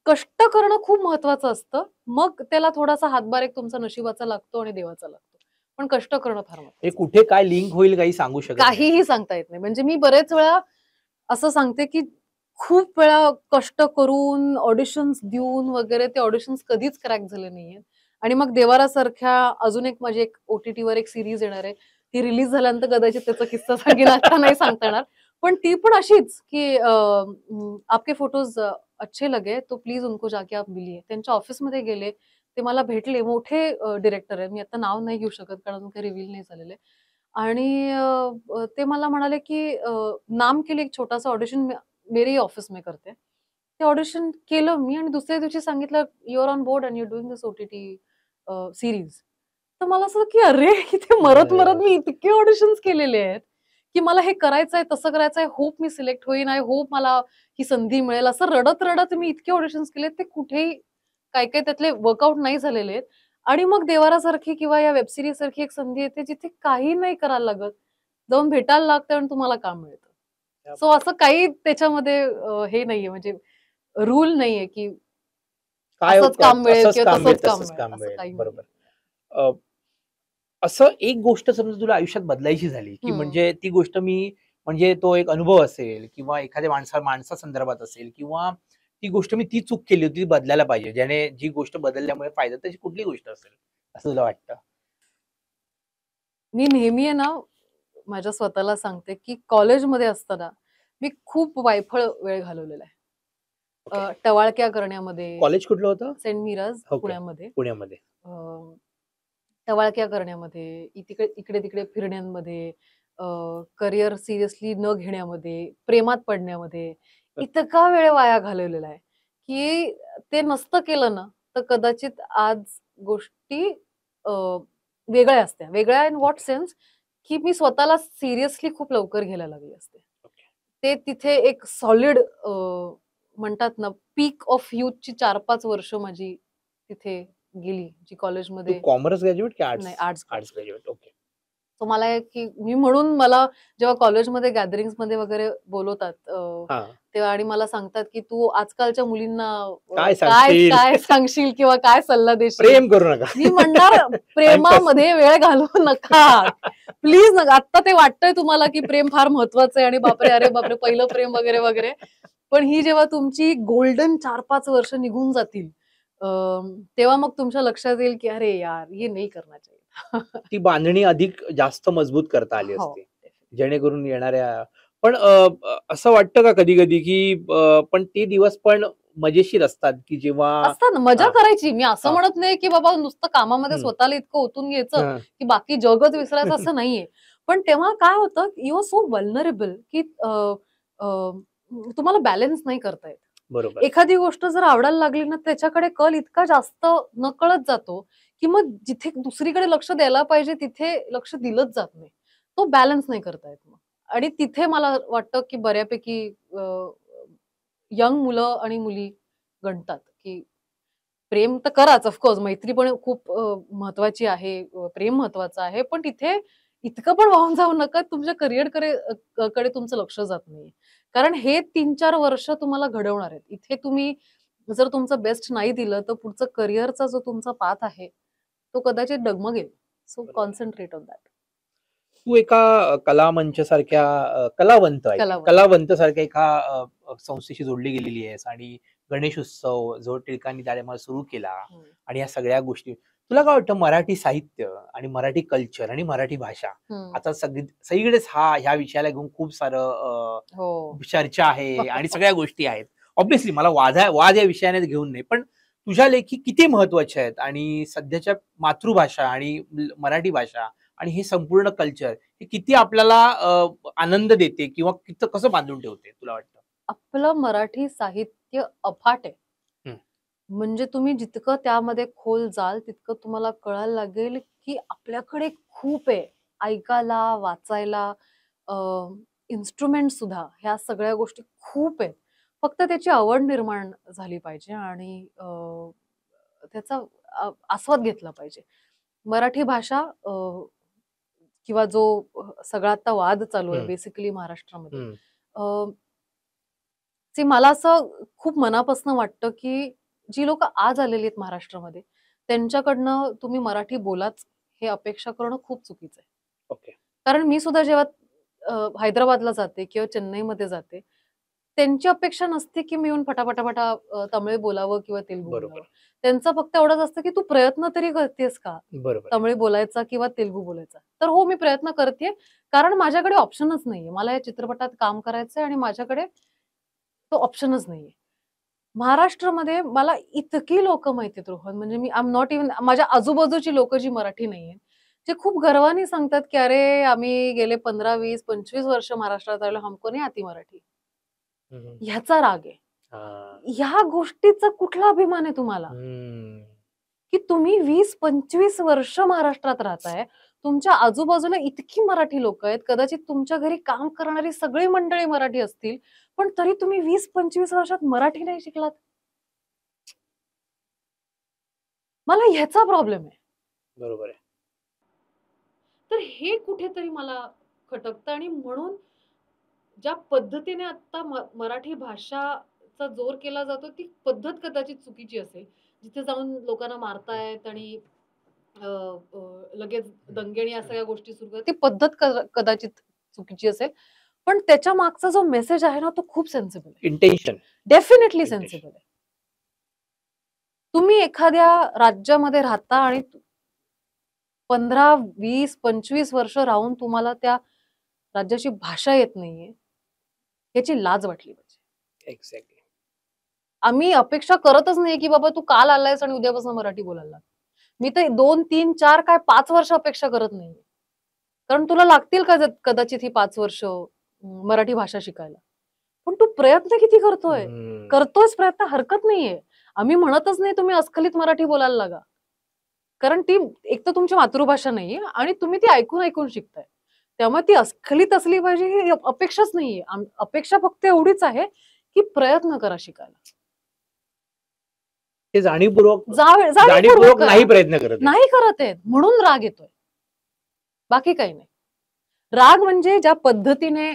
कष्ट करणं खूप महत्वाचं असतं. मग त्याला थोडासा हातभार एक तुमचा नशिबाचा लागतो आणि देवाचा लागतो. पण कष्ट करणं फार हे महत्वाचं असतं. कुठे काय लिंक होईल काही सांगू शकत नाही. काहीही सांगता येत नाही. म्हणजे मी बरेच वेळा असं सांगते, की खूप वेळा कष्ट करून, ऑडिशन्स देऊन वगैरे ते ऑडिशन्स कधीच क्रॅक झाले नाहीयेत. आणि मग देवारासारख्या अजून एक माझी एक ओ-टी-टीवर एक सीरीज येणार आहे. ती रिलीज झाल्यानंतर कदाचित त्याचा किस्सा सांगेन, आता नाही सांगता येणार. पण ती पण अशीच, की आपके फोटोज अच्छे लगे, तो प्लीज उनको जाके आप मिलिये. त्यांच्या ऑफिसमध्ये गेले. ते मला भेटले. मोठे डिरेक्टर आहेत. मी आता नाव नाही घेऊ शकत कारण अजून काही रिव्हील नाही झालेलं आहे. आणि ते मला म्हणाले, की नाम के लिए एक छोटासा ऑडिशन मेरे ही ऑफिस में करते हैं. ते ऑडिशन केलं मी आणि दुसऱ्या दिवशी सांगितलं, "you are on board and you are doing this OTT series." तर मला असं की अरे, इथे मरत-मरत अरे! मी इतके ऑडिशन्स केलेले आहेत, की मला हे करायचंय, तसं करायचंय. होप मी सिलेक्ट होईन. आय होप मला ही संधी मिळेल. असं रडत-रडत मी इतके ऑडिशन्स केलेत, ते कुठेही काही-काही त्यातले वर्कआउट नाही झालेले आहेत. आणि मग देवारासारखी किंवा या वेब सीरीजसारखी एक संधी येते, जिथे काही नाही करायला लागत. जाऊन भेटायला लागतं आणि तुम्हाला काम मिळतं. क्या सो बात असं काही त्याच्यामध्ये हे नाहीये म्हणजे रूल नाहीये, की काय असंच काम मिळेल असंच किंवा काम मिळेल, तसंच काम तसंच मिळेल, काम असं मिळेल. काही नाहीये. बरोबर. अ, असं एक गोष्ट समजा तुला आयुष्यात बदलायची झाली, की हं. म्हणजे ती गोष्ट म्हणजे तो एक अनुभव असेल किंवा एखाद्या माणसासंदर्भात असेल किंवा ती गोष्ट मी ती चूक केली होती, ती बदलायला पाहिजे. ज्याने जी गोष्ट बदलल्यामुळे फायदा तशी कुठली गोष्ट असेल, असं तुला वाटतं? मी नेहमी आहे ना, माझ्या स्वतःला सांगते, की कॉलेजमध्ये असताना मी खूप वायफळ वेळ घालवलेला आहे. ओके. टवाळक्या करण्यामध्ये, कॉलेज कुठलं होतं? सेंट मीराज ओके. पुण्यामध्ये. पुण्यामध्ये. अ, टवाळक्या करण्यामध्ये, इकडे-तिकडे फिरण्यांमध्ये, करियर सिरियसली न घेण्यामध्ये, प्रेमात पडण्यामध्ये इतका वेळ वाया घालवलेला आहे, की ते नसतं केलं ना, तर कदाचित आज गोष्टी अ, वेगळ्या असत्या. वेगळ्या इन व्हॉट ओके, सेन्स, की मी स्वतःला सिरियसली खूप लवकर घ्यायला लागली असते. ओके. ते तिथे एक सॉलिड म्हणतात ना, पीक ऑफ यूथची 4-5 वर्ष माझी तिथे गेली, जी तू कॉलेजमध्ये कॉमर्स ग्रॅज्युएट की आर्ट्स? नाही arts arts graduate. Graduate. Okay. So मला आहे की मी म्हणून मला जेव्हा कॉलेजमध्ये गॅदरिंग्समध्ये वगैरे बोलवतात हां. तेव्हा आणि मला सांगतात, की "तू आजकालच्या मुलींना काय काय सांगशील? काय सांगशील किंवा काय सल्ला देशील?" प्रेम करू नका. मी म्हणणार, टाईमपास. "प्रेमामध्ये वेळ घालवू नका. प्लीज नका." आत्ता ते वाटतंय तुम्हाला, की प्रेम फार महत्वाचं आहे आणि बापरे, अरे बापरे, पहिलं प्रेम वगैरे, वगैरे. पण ही जेव्हा तुमची गोल्डन 4-5 वर्ष निघून जातील, अ, तेव्हा मग तुमच्या लक्षात येईल, की "अरे यार, ये नहीं करना चाहिए." ती बांधणी अधिक जास्त मजबूत करता आली हो. असती. जेणेकरून येणाऱ्या पण असं वाटतं का कधी-कधी, की पण ते दिवस पण मजेशीर असतात, की जेव्हा असतं ना, मजा हां, करायची. मी असं हां. म्हणत नाही, की बाबा नुसतं कामामध्ये हं. स्वतःला इतकं ओतून घ्यायचं, हां. की बाकी जगच विसरायचं असं नाहीये. पण तेव्हा काय होतं, यू आर सो व्हल्नरेबल, की अ, तुम्हाला बॅलन्स नाही करता येत. बरोबर. एखादी गोष्ट जर आवडायला लागली ना, त्याच्याकडे कल इतका जास्त नकळत जातो, की मग जिथे दुसरीकडे लक्ष द्यायला पाहिजे, तिथे लक्ष दिलंच जात नाही. तो बॅलन्स नाही करता येत मग. आणि तिथे मला वाटतं, की बऱ्यापैकी यंग मुलं आणि मुली गणतात, की प्रेम तर कराच ऑफकोर्स मैत्री पण खूप महत्वाची आहे. प्रेम महत्वाचं आहे. पण तिथे इतकं पण वाहून जाऊ नका तुमच्या करिअरकडे कडे तुमचं लक्ष जात नाहीये. कारण हे 3-4 वर्ष तुम्हाला घडवणार आहेत. इथे तुम्ही जर तुमचं बेस्ट नाही दिलं, तर पुढचं करिअरचा जो तुमचा पाथ आहे, तो कदाचित डगमगेल. सो बरोबर आहे. Concentrate on that. तू एका कलामंच सारख्या कलावंत आहे कलावंत. कलावंत सारख्या एका संस्थेशी जोडली गेलेली आहेस आणि गणेश उत्सव जो टिळकांनी त्या टायमाला सुरू केला आणि या सगळ्या गोष्टी तुला काय वाटतं मराठी साहित्य आणि मराठी कल्चर आणि मराठी भाषा आता सगळीकडेच ह्या विषयाला घेऊन खूप सारं चर्चा आहे आणि सगळ्या गोष्टी आहेत. ऑब्व्हियसली मला वाद या विषयाने घेऊन नाही, पण तुझ्या लेखी किती महत्वाच्या आहेत आणि सध्याच्या मातृभाषा आणि मराठी भाषा आणि हे संपूर्ण कल्चर हे किती आपल्याला आनंद देते किंवा कसं बांधून ठेवते तुला वाटतं? आपलं मराठी साहित्य अफाट आहे. म्हणजे तुम्ही जितकं त्यामध्ये खोल जाल तितकं तुम्हाला कळायला लागेल की आपल्याकडे खूप आहे ऐकायला, वाचायला, इन्स्ट्रुमेंट सुद्धा ह्या सगळ्या गोष्टी खूप आहेत. फक्त त्याची आवड निर्माण झाली पाहिजे आणि त्याचा आस्वाद घेतला पाहिजे. मराठी भाषा किंवा जो सगळा आता वाद चालू आहे बेसिकली महाराष्ट्रामध्ये, मला असं खूप मनापासून वाटतं की जी लोक आज आलेली आहेत महाराष्ट्रामध्ये त्यांच्याकडनं तुम्ही मराठी बोलाच हे अपेक्षा करणं खूप चुकीचं आहे. ओके. कारण मी सुद्धा जेव्हा हैदराबादला जाते किंवा चेन्नईमध्ये जाते त्यांची अपेक्षा नसते की मी येऊन फटाफटाफटा तमिळ बोलावं किंवा तेलुगू बोलावं. त्यांचं फक्त एवढंच असतं की तू प्रयत्न तरी करतेस का तमिळ बोलायचा किंवा तेलुगू बोलायचा. तर हो मी प्रयत्न करते कारण माझ्याकडे ऑप्शनच नाहीये. मला या चित्रपटात काम करायचंय आणि माझ्याकडे तो ऑप्शनच नाहीये. महाराष्ट्रामध्ये मला इतकी लोक माहितीत रोहन, म्हणजे मी आय एम नॉट इव्हन माझ्या आजूबाजूची लोक जी मराठी नाहीये जे खूप गर्वाने सांगतात की अरे आम्ही गेले 15, 20, 25 वर्ष महाराष्ट्रात आलो हमको नाही आती मराठी. ह्याचा राग आहे. ह्या गोष्टीचा कुठला अभिमान आहे तुम्हाला की तुम्ही 20-25 वर्ष महाराष्ट्रात राहताय, तुमच्या आजूबाजूला इतकी मराठी लोक आहेत, कदाचित तुमच्या घरी काम करणारी सगळी मंडळी मराठी असतील, पण तरी तुम्ही 20-25 वर्षात मराठी नाही शिकलात. मला ह्याचा प्रॉब्लेम आहे. बरोबर आहे. तर हे कुठेतरी मला खटकतं आणि म्हणून ज्या पद्धतीने आता मराठी भाषाचा जोर केला जातो ती पद्धत कदाचित चुकीची असेल. जिथे जाऊन लोकांना मारतायत आणि लगेच दंगे आणि या सगळ्या गोष्टी सुरू करतात ती पद्धत कदाचित चुकीची असेल, पण त्याच्या मागचा जो मेसेज आहे ना तो खूप सेन्सिबल आहे. इंटेन्शन डेफिनेटली सेन्सिबल आहे. तुम्ही एखाद्या राज्यामध्ये राहता आणि 15, 20, 25 वर्ष राहून तुम्हाला त्या राज्याची भाषा येत नाहीये याची लाज वाटली पाहिजे. एक्झॅक्टली. आम्ही अपेक्षा करतच नाही की बाबा तू काल आलायस आणि उद्यापासून मराठी बोलायला. मी तर 2, 3, 4 काय 5 वर्ष अपेक्षा करत नाही. कारण तुला लागतील कदाचित ही 5 वर्ष मराठी भाषा शिकायला. पण तू प्रयत्न किती करतोय? करतोयस प्रयत्न, हरकत नाहीये. आम्ही म्हणतच नाही तुम्ही अस्खलित मराठी बोलायला लागा. कारण ती एक तर तुमची मातृभाषा नाहीये आणि तुम्ही ती ऐकून शिकताय. त्यामुळे ती अस्खलित असली पाहिजे ही अपेक्षाच नाहीये. अपेक्षा फक्त एवढीच आहे की प्रयत्न करा शिकायला. ते जाणीवपूर्वक नाही प्रयत्न करत आहेत म्हणून राग येतोय, बाकी काही नाही. राग म्हणजे ज्या पद्धतीने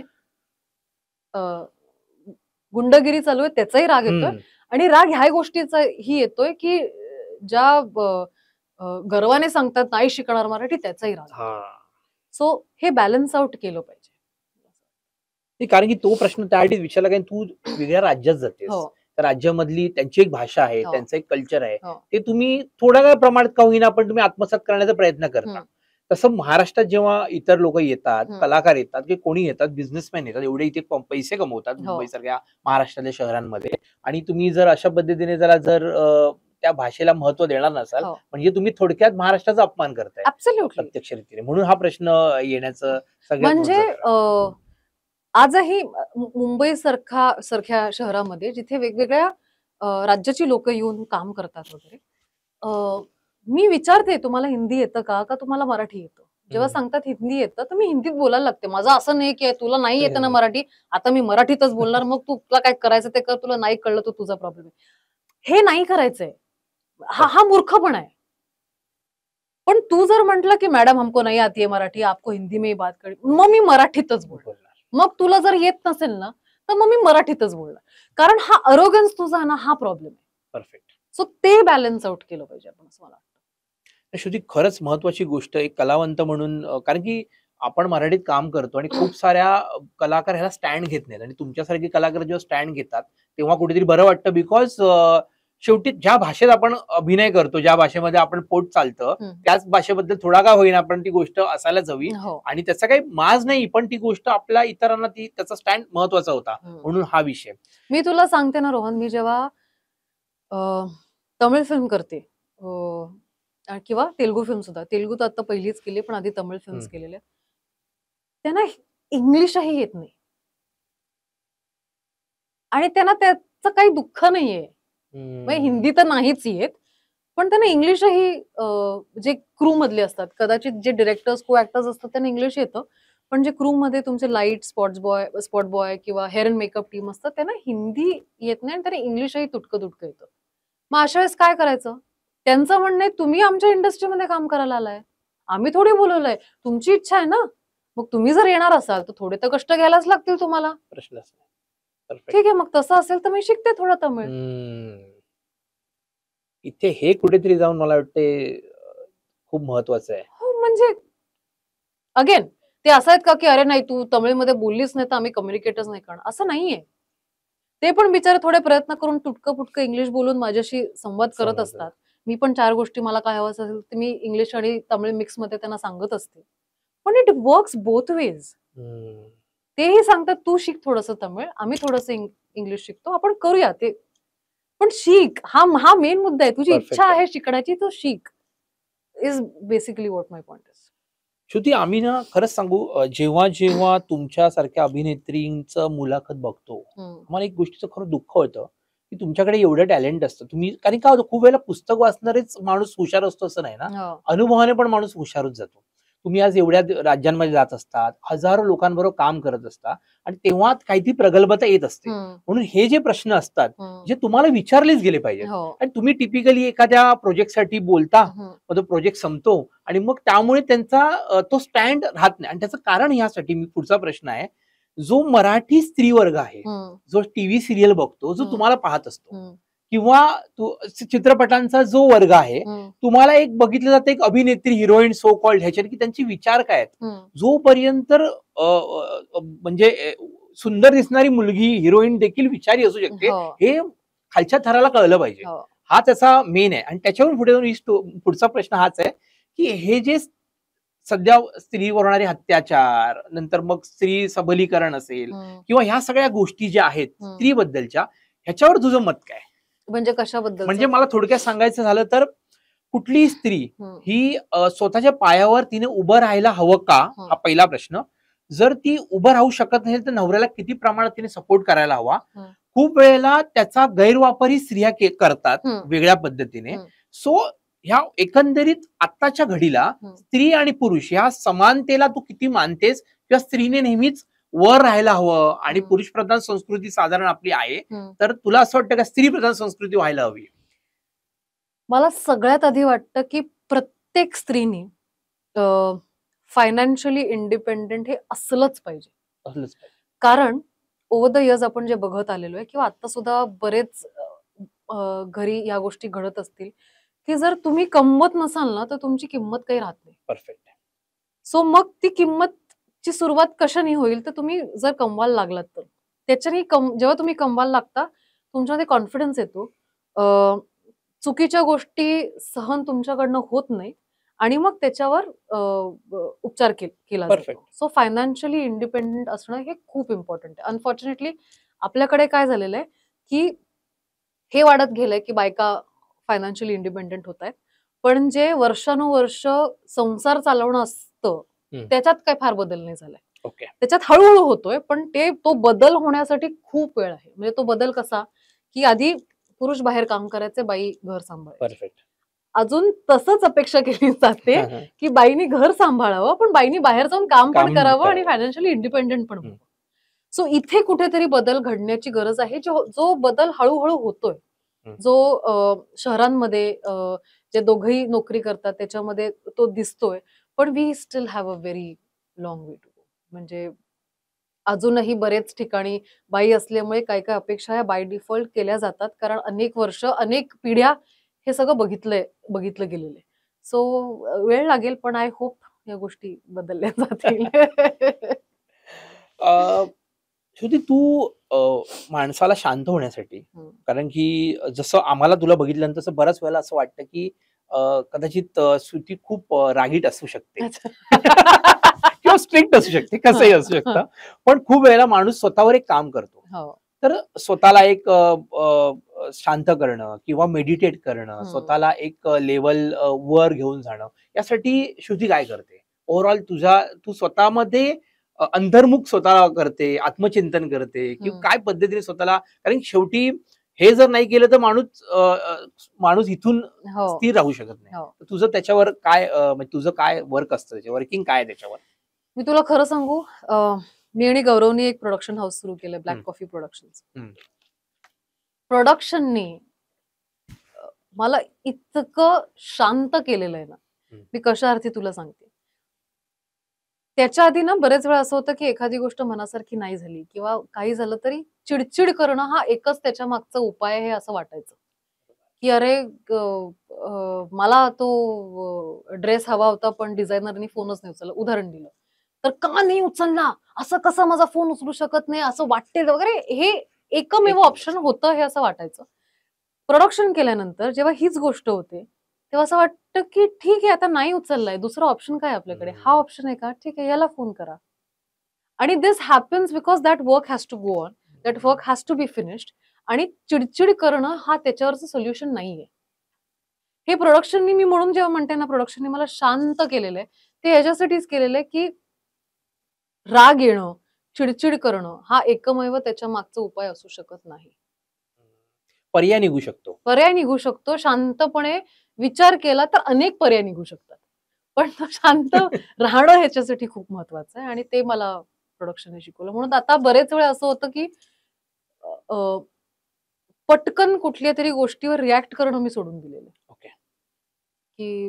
गुंडगिरी चालू आहे त्याचाही राग येतोय आणि राग ह्या गोष्टीचा ही येतोय की ज्या गर्वाने सांगतात नाही शिकणार मराठी त्याचाही राग. सो हे बॅलन्स आउट केलं पाहिजे. कारण की तो प्रश्न त्यासाठी विचारला कारण तू वेगळ्या राज्यात जातेस, त्या राज्यामधली त्यांची एक भाषा आहे, त्यांचं एक कल्चर आहे, ते तुम्ही थोड्या काय प्रमाणात का होईना पण तुम्ही आत्मसात करण्याचा प्रयत्न करता. तसं महाराष्ट्रात जेव्हा इतर लोक येतात, कलाकार येतात की कोणी येतात, बिझनेसमॅन येतात, एवढे इथे पैसे कमवतात मुंबई सारख्या महाराष्ट्रातल्या शहरांमध्ये, आणि तुम्ही जर अशा पद्धतीने जर त्या भाषेला महत्व देणार नसाल म्हणजे तुम्ही थोडक्यात महाराष्ट्राचा अपमान करताय प्रत्यक्ष रीतीने. म्हणून हा प्रश्न येण्याचं म्हणजे आजही मुंबई सारख्या शहरामध्ये जिथे वेगवेगळ्या राज्याची लोक येऊन काम करतात वगैरे, मी विचारते तुम्हाला हिंदी येतं का तुम्हाला मराठी येतं? जेव्हा सांगतात हिंदी येतं तर मी हिंदीत बोलायला लागते. माझं असं नाही की तुला नाही येतं ना मराठी आता मी मराठीतच बोलणार, मग तुला काय करायचं ते कर, तुला नाही कळलं तर तुझा प्रॉब्लेम आहे. हे नाही करायचंय. हा मूर्खपणा आहे. पण तू जर म्हंटल की मॅडम हमको नहीं आती है मराठी, आपको हिंदी में ही बात करनी, मग मी मराठीतच बोलणार. मग तुला जर येत नसेल ना तर मग मी मराठीतच बोलणार. कारण हा अरोगन्स तुझा ना हा प्रॉब्लेम आहे. परफेक्ट. सो ते बॅलन्स आउट केलं पाहिजे आपण, असं मला वाटतं. श्रुती खरंच महत्वाची गोष्ट एक कलावंत म्हणून, कारण की आपण मराठीत काम करतो आणि खूप साऱ्या कलाकार ह्याला स्टँड घेत नाहीत आणि तुमच्यासारखे कलाकार जेव्हा स्टँड घेतात तेव्हा कुठेतरी बरं वाटतं. बिकॉज शेवटी ज्या भाषेत आपण अभिनय करतो, ज्या भाषेमध्ये आपण पोट चालतं, त्याच भाषेबद्दल थोडा का होईना पण ती गोष्ट असायलाच हवी. हो. आणि त्याचा काही माज नाही, पण ती गोष्ट आपल्या इतरांना त्याचा स्टँड महत्वाचा होता, म्हणून हा विषय. मी तुला सांगते ना रोहन, मी जेव्हा तमिळ फिल्म करते किंवा तेलुगू फिल्म सुद्धा, तेलुगू तर आता पहिलीच केली, पण आधी तमिळ फिल्म्स केलेल्या, त्यांना इंग्लिशही येत नाही आणि त्यांना त्याचं काही दुःख नाहीये. म्हणजे हिंदी तर नाहीच येत, पण त्यांना इंग्लिशही जे क्रू मधले असतात, कदाचित जे डिरेक्टर्स को ऍक्टर्स असतात त्यांना इंग्लिश येतं, पण जे क्रू मध्ये तुमचे लाईट स्पॉट बॉय किंवा हेअर अँड मेकअप टीम असतात त्यांना हिंदी येत नाही आणि त्यांना इंग्लिशही तुटकं तुटकं येतं. मग अशा वेळेस काय करायचं? त्यांचं म्हणणं आहे, तुम्ही आमच्या इंडस्ट्रीमध्ये काम करायला आलाय, आम्ही थोडी बोलवलंय, तुमची इच्छा आहे ना, मग तुम्ही जर येणार असाल तर थोडे तर कष्ट घ्यायलाच लागतील तुम्हाला. प्रश्नच नाही. ठीक आहे, मग तसं असेल तर मी शिकते थोडं तमिळ. इथे हे कुठेतरी जाऊन मला वाटते खूप महत्वाचं आहे. हो, म्हणजे अगेन ते असं आहेत का की अरे नाही तू तमिळमध्ये बोललीच नाही तर आम्ही कम्युनिकेटच नाही करणार, असं नाहीये. ते पण बिचारे थोडे प्रयत्न करून तुटकं फुटकं इंग्लिश बोलून माझ्याशी संवाद करत असतात. मी पण 4 गोष्टी मला काय हवं असेल ते मी इंग्लिश आणि तमिळ मिक्स मध्ये त्यांना सांगत असते. पण इट वर्क्स बोथ वेज. तेही सांगतात तू शिक थोडंसं तमिळ, आम्ही थोडंसं इंग्लिश शिकतो, आपण करूया ते. पण शिक, हा मेन मुद्दा आहे. तुझी इच्छा आहे शिकण्याची, तो शिक. Is basically what my point is. Shruti, आम्ही ना खरंच सांगू, जेव्हा जेव्हा तुमच्यासारख्या अभिनेत्रींचं मुलाखत बघतो, मला एक गोष्टीचं खरं दुःख होतं की तुमच्याकडे एवढं टॅलेंट असतं. तुम्ही, कारण काय होतं खूप वेळेला पुस्तक वाचणारेच माणूस हुशार असतो असं नाही ना, अनुभवाने पण माणूस हुशारच जातो. तुम्ही आज एवढ्या राज्यांमध्ये जात असतात, हजारो लोकांबरोबर काम करत असतात आणि तेव्हा काहीतरी प्रगल्भता येत असते. म्हणून हे जे प्रश्न असतात जे तुम्हाला विचारलेच गेले पाहिजेत आणि तुम्ही टिपिकली एखाद्या प्रोजेक्टसाठी बोलता, मग तो प्रोजेक्ट संपतो आणि मग त्यामुळे त्यांचा तो स्टँड राहत नाही. आणि त्याचं कारण यासाठी मी पुढचा प्रश्न आहे, जो मराठी स्त्री वर्ग आहे, जो टीव्ही सिरियल बघतो, जो तुम्हाला पाहत असतो किंवा चित्रपटांचा जो वर्ग आहे, तुम्हाला एक बघितलं जातं एक अभिनेत्री, हिरोईन सो कॉल्ड, ह्याच्यात की त्यांची विचार काय आहेत. जोपर्यंत म्हणजे सुंदर दिसणारी मुलगी हिरोईन देखील विचारी असू शकते, हे खालच्या थराला कळलं पाहिजे. हा त्याचा मेन आहे. आणि त्याच्यावरून पुढे जाऊन पुढचा प्रश्न हाच आहे की हे जे सध्या स्त्रीवर होणारे अत्याचार, नंतर मग स्त्री सबलीकरण असेल किंवा ह्या सगळ्या गोष्टी ज्या आहेत स्त्रीबद्दलच्या, ह्याच्यावर तुझं मत काय? म्हणजे कशाबद्दल? म्हणजे मला थोडक्यात सांगायचं झालं तर कुठलीही स्त्री ही स्वतःच्या पायावर तिने उभं राहायला हवं का, हा पहिला प्रश्न. जर ती उभं राहू शकत नाही तर नवऱ्याला किती प्रमाणात तिने सपोर्ट करायला हवा. खूप वेळेला त्याचा गैरवापरही स्त्रिया करतात वेगळ्या पद्धतीने. सो ह्या एकंदरीत आत्ताच्या घडीला स्त्री आणि पुरुष ह्या समानतेला तू किती मानतेस, किंवा स्त्रीने नेहमीच वर राहायला हवं आणि पुरुष प्रधान संस्कृती साधारण आपली आहे, तर तुला असं वाटतं का स्त्री प्रधान संस्कृती व्हायला हवी? मला सगळ्यात आधी वाटतं की प्रत्येक स्त्रीने फायनान्शियली इंडिपेंडेंट हे असलंच पाहिजे. कारण ओव्हर द इयर्स आपण जे बघत आलेलो आहे किंवा आता सुद्धा बरेच घरी या गोष्टी घडत असतील की जर तुम्ही कमवत नसाल ना तर तुमची किंमत काही राहत नाही. परफेक्ट. सो मग ती किंमतची सुरुवात कशाने होईल तर तुम्ही जर कमवायला लागलात तर त्याच्याने जेव्हा तुम्ही कमवायला लागता तुमच्यामध्ये कॉन्फिडन्स येतो, चुकीच्या गोष्टी सहन तुमच्याकडनं होत नाही आणि मग त्याच्यावर उपचार केला जातो. सो फायनान्शियली इंडिपेंडेंट असणं हे खूप इम्पॉर्टंट आहे. अनफॉर्च्युनेटली आपल्याकडे काय झालेलं आहे की हे वाढत गेलंय की बायका फायनान्शियली इंडिपेंडेंट होत आहेत, पण जे वर्षानुवर्ष संसार चालवणं असतं त्याच्यात काही फार बदल नाही झालाय. त्याच्यात हळूहळू होतोय, पण तो बदल होण्यासाठी खूप वेळ आहे. म्हणजे तो बदल कसा की आधी पुरुष बाहेर काम करायचे, बाई घर सांभाळायची. अजून तसंच अपेक्षा केली जाते की बाईनी घर सांभाळावं, पण बाईनी बाहेर जाऊन काम पण करावं आणि फायनान्शियली इंडिपेंडेंट पण व्हावं. सो इथे कुठेतरी बदल घडण्याची गरज आहे, जो बदल हळूहळू होतोय, जो शहरांमध्ये जे दोघंही नोकरी करतात त्याच्यामध्ये तो दिसतोय. पण we still have a very long way to go. म्हणजे अजूनही बरेच ठिकाणी बाई असल्यामुळे काय काय अपेक्षा ह्या बाय डिफॉल्ट केल्या जातात, कारण अनेक वर्ष अनेक पिढ्या हे सगळं बघितलं गेलेलं आहे. सो वेळ लागेल, पण आय होप या गोष्टी बदलल्या जातील. अ, श्रुती तू माणसाला शांत होण्यासाठी हं. कारण की जसं आम्हाला तुला बघितल्यानंतर तसं बऱ्याच वेळेला असं वाटतं की कदाचित श्रुती खूप रागीट असू शकते अच्छा. किंवा स्ट्रिक्ट असू शकते, कसंही हां, असू हां. शकतं. पण खूप वेळेला माणूस स्वतःवर एक काम करतो. हो. तर स्वतःला एक शांत करणं किंवा मेडिटेट करणं, हं. स्वतःला एक लेव्हल वर घेऊन जाणं, यासाठी श्रुती काय करते? ओव्हरऑल तू स्वतःमध्ये अंतर्मुख स्वतःला करते, आत्मचिंतन करते किंवा हं. काय पद्धतीने स्वतःला कारण शेवटी हे जर नाही केलं तर माणूस इथून हो, स्थिर राहू शकत नाही. हो. तर तुझं त्याच्यावर काय म्हणजे तुझं काय वर्क असतं वर्किंग काय आहे त्याच्यावर? मी तुला खरं सांगू, मी आणि गौरवनी एक प्रोडक्शन हाऊस सुरू केलंय, ब्लॅक हं, कॉफी प्रोडक्शन्स. हं, प्रोडक्शननी मला इतकं शांत केलेलं आहे ना, हं. मी कशा अर्थी तुला सांगते. त्याच्या आधी ना बरेच वेळा असं होतं, की एखादी गोष्ट मनासारखी नाही झाली किंवा काही झालं तरी चिडचिड करणं हा एकच त्याच्या मागचा उपाय आहे असं वाटायचं. की अरे मला तो ड्रेस हवा होता पण डिझायनरनी फोनच नाही उचलला. उदाहरण दिलं. तर का नाही उचलला? असं कसं माझा फोन उचलू शकत नाही? असं वाटेल वगैरे हे एकमेव एकच. ऑप्शन होतं हे असं वाटायचं. प्रोडक्शन केल्यानंतर जेव्हा हीच गोष्ट होते, तेव्हा असं वाटतं की ठीक आहे आता नाही उचललाय, दुसरा ऑप्शन काय आहे आपल्याकडे? हा हं. ऑप्शन आहे का? ठीक आहे याला फोन करा. आणि this happens because that work has to go on. That work has to be finished. आणि चिडचिड करणं हा त्याच्यावरचं सोल्युशन नाहीये. हे प्रोडक्शननी मी म्हणून जेव्हा म्हणते ना, प्रोडक्शननी मला शांत केलेलं आहे. ते ह्याच्यासाठीच केलेलं आहे, की राग येणं, चिडचिड करणं हा एकमेव त्याच्या मागचा उपाय असू शकत नाही. पर्याय निघू शकतो. पर्याय निघू शकतो. शांतपणे विचार केला तर अनेक पर्याय निघू शकतात. पण तो शांत राहणं ह्याच्यासाठी खूप महत्वाचं आहे आणि ते मला प्रोडक्शनने शिकवलं. म्हणून आता बरेच वेळा असं होतं, की अ, अ, पटकन कुठल्यातरी गोष्टीवर रिएक्ट करणं मी सोडून दिलेलं आहे. ओके. की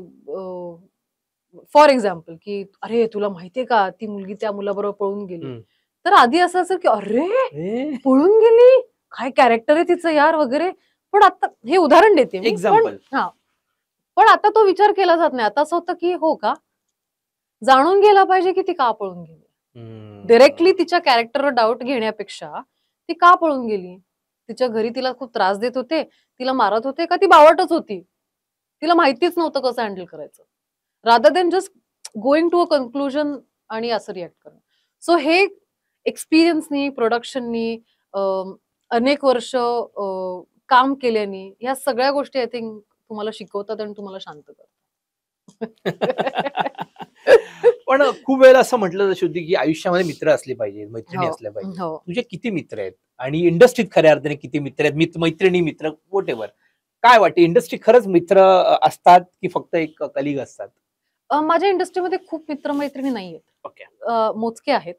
फॉर एक्झाम्पल, की "अरे, तुला माहितीये का ती मुलगी त्या मुलाबरोबर पळून गेली." हं. तर आधी असं असेल, की "अरे, ए पळून गेली? काय कॅरेक्टर आहे तिचं यार" वगैरे. पण आता हे उदाहरण देते मी. पण एक्झाम्पल. हां. पण आता तो विचार केला जात नाही. आता असं होतं, की हो का? जाणून घ्यायला पाहिजे, की ती का पळून गेली. डायरेक्टली हं. तिच्या कॅरेक्टरवर डाउट घेण्यापेक्षा ती का पळून गेली? तिच्या घरी तिला खूप त्रास देत होते, तिला मारत होते का ती बावळटच होती? तिला माहितीच नव्हतं कसं हँडल करायचं. Rather than just going to a conclusion आणि असं रिएक्ट करणं. सो हे एक्सपिरियन्सनी, प्रोडक्शननी अनेक वर्ष काम केल्याने ह्या सगळ्या गोष्टी आय थिंक तुम्हाला शिकवतात आणि तुम्हाला शांत करतात. पण खूप वेळेला असं म्हटलं जातं श्रुती, की आयुष्यामध्ये मित्र असले पाहिजेत, मैत्रिणी हो, असल्या पाहिजेत. हो. तुझे किती मित्र आहेत? आणि इंडस्ट्रीत खऱ्या अर्थाने किती मित्र आहेत? मैत्रिणी, मित्र व्हॉटएव्हर. काय वाटतं इंडस्ट्री खरंच मित्र असतात, की फक्त एक कलीग असतात? माझ्या इंडस्ट्रीमध्ये खूप मित्र-मैत्रिणी नाहीयेत. ओके. मोजके आहेत.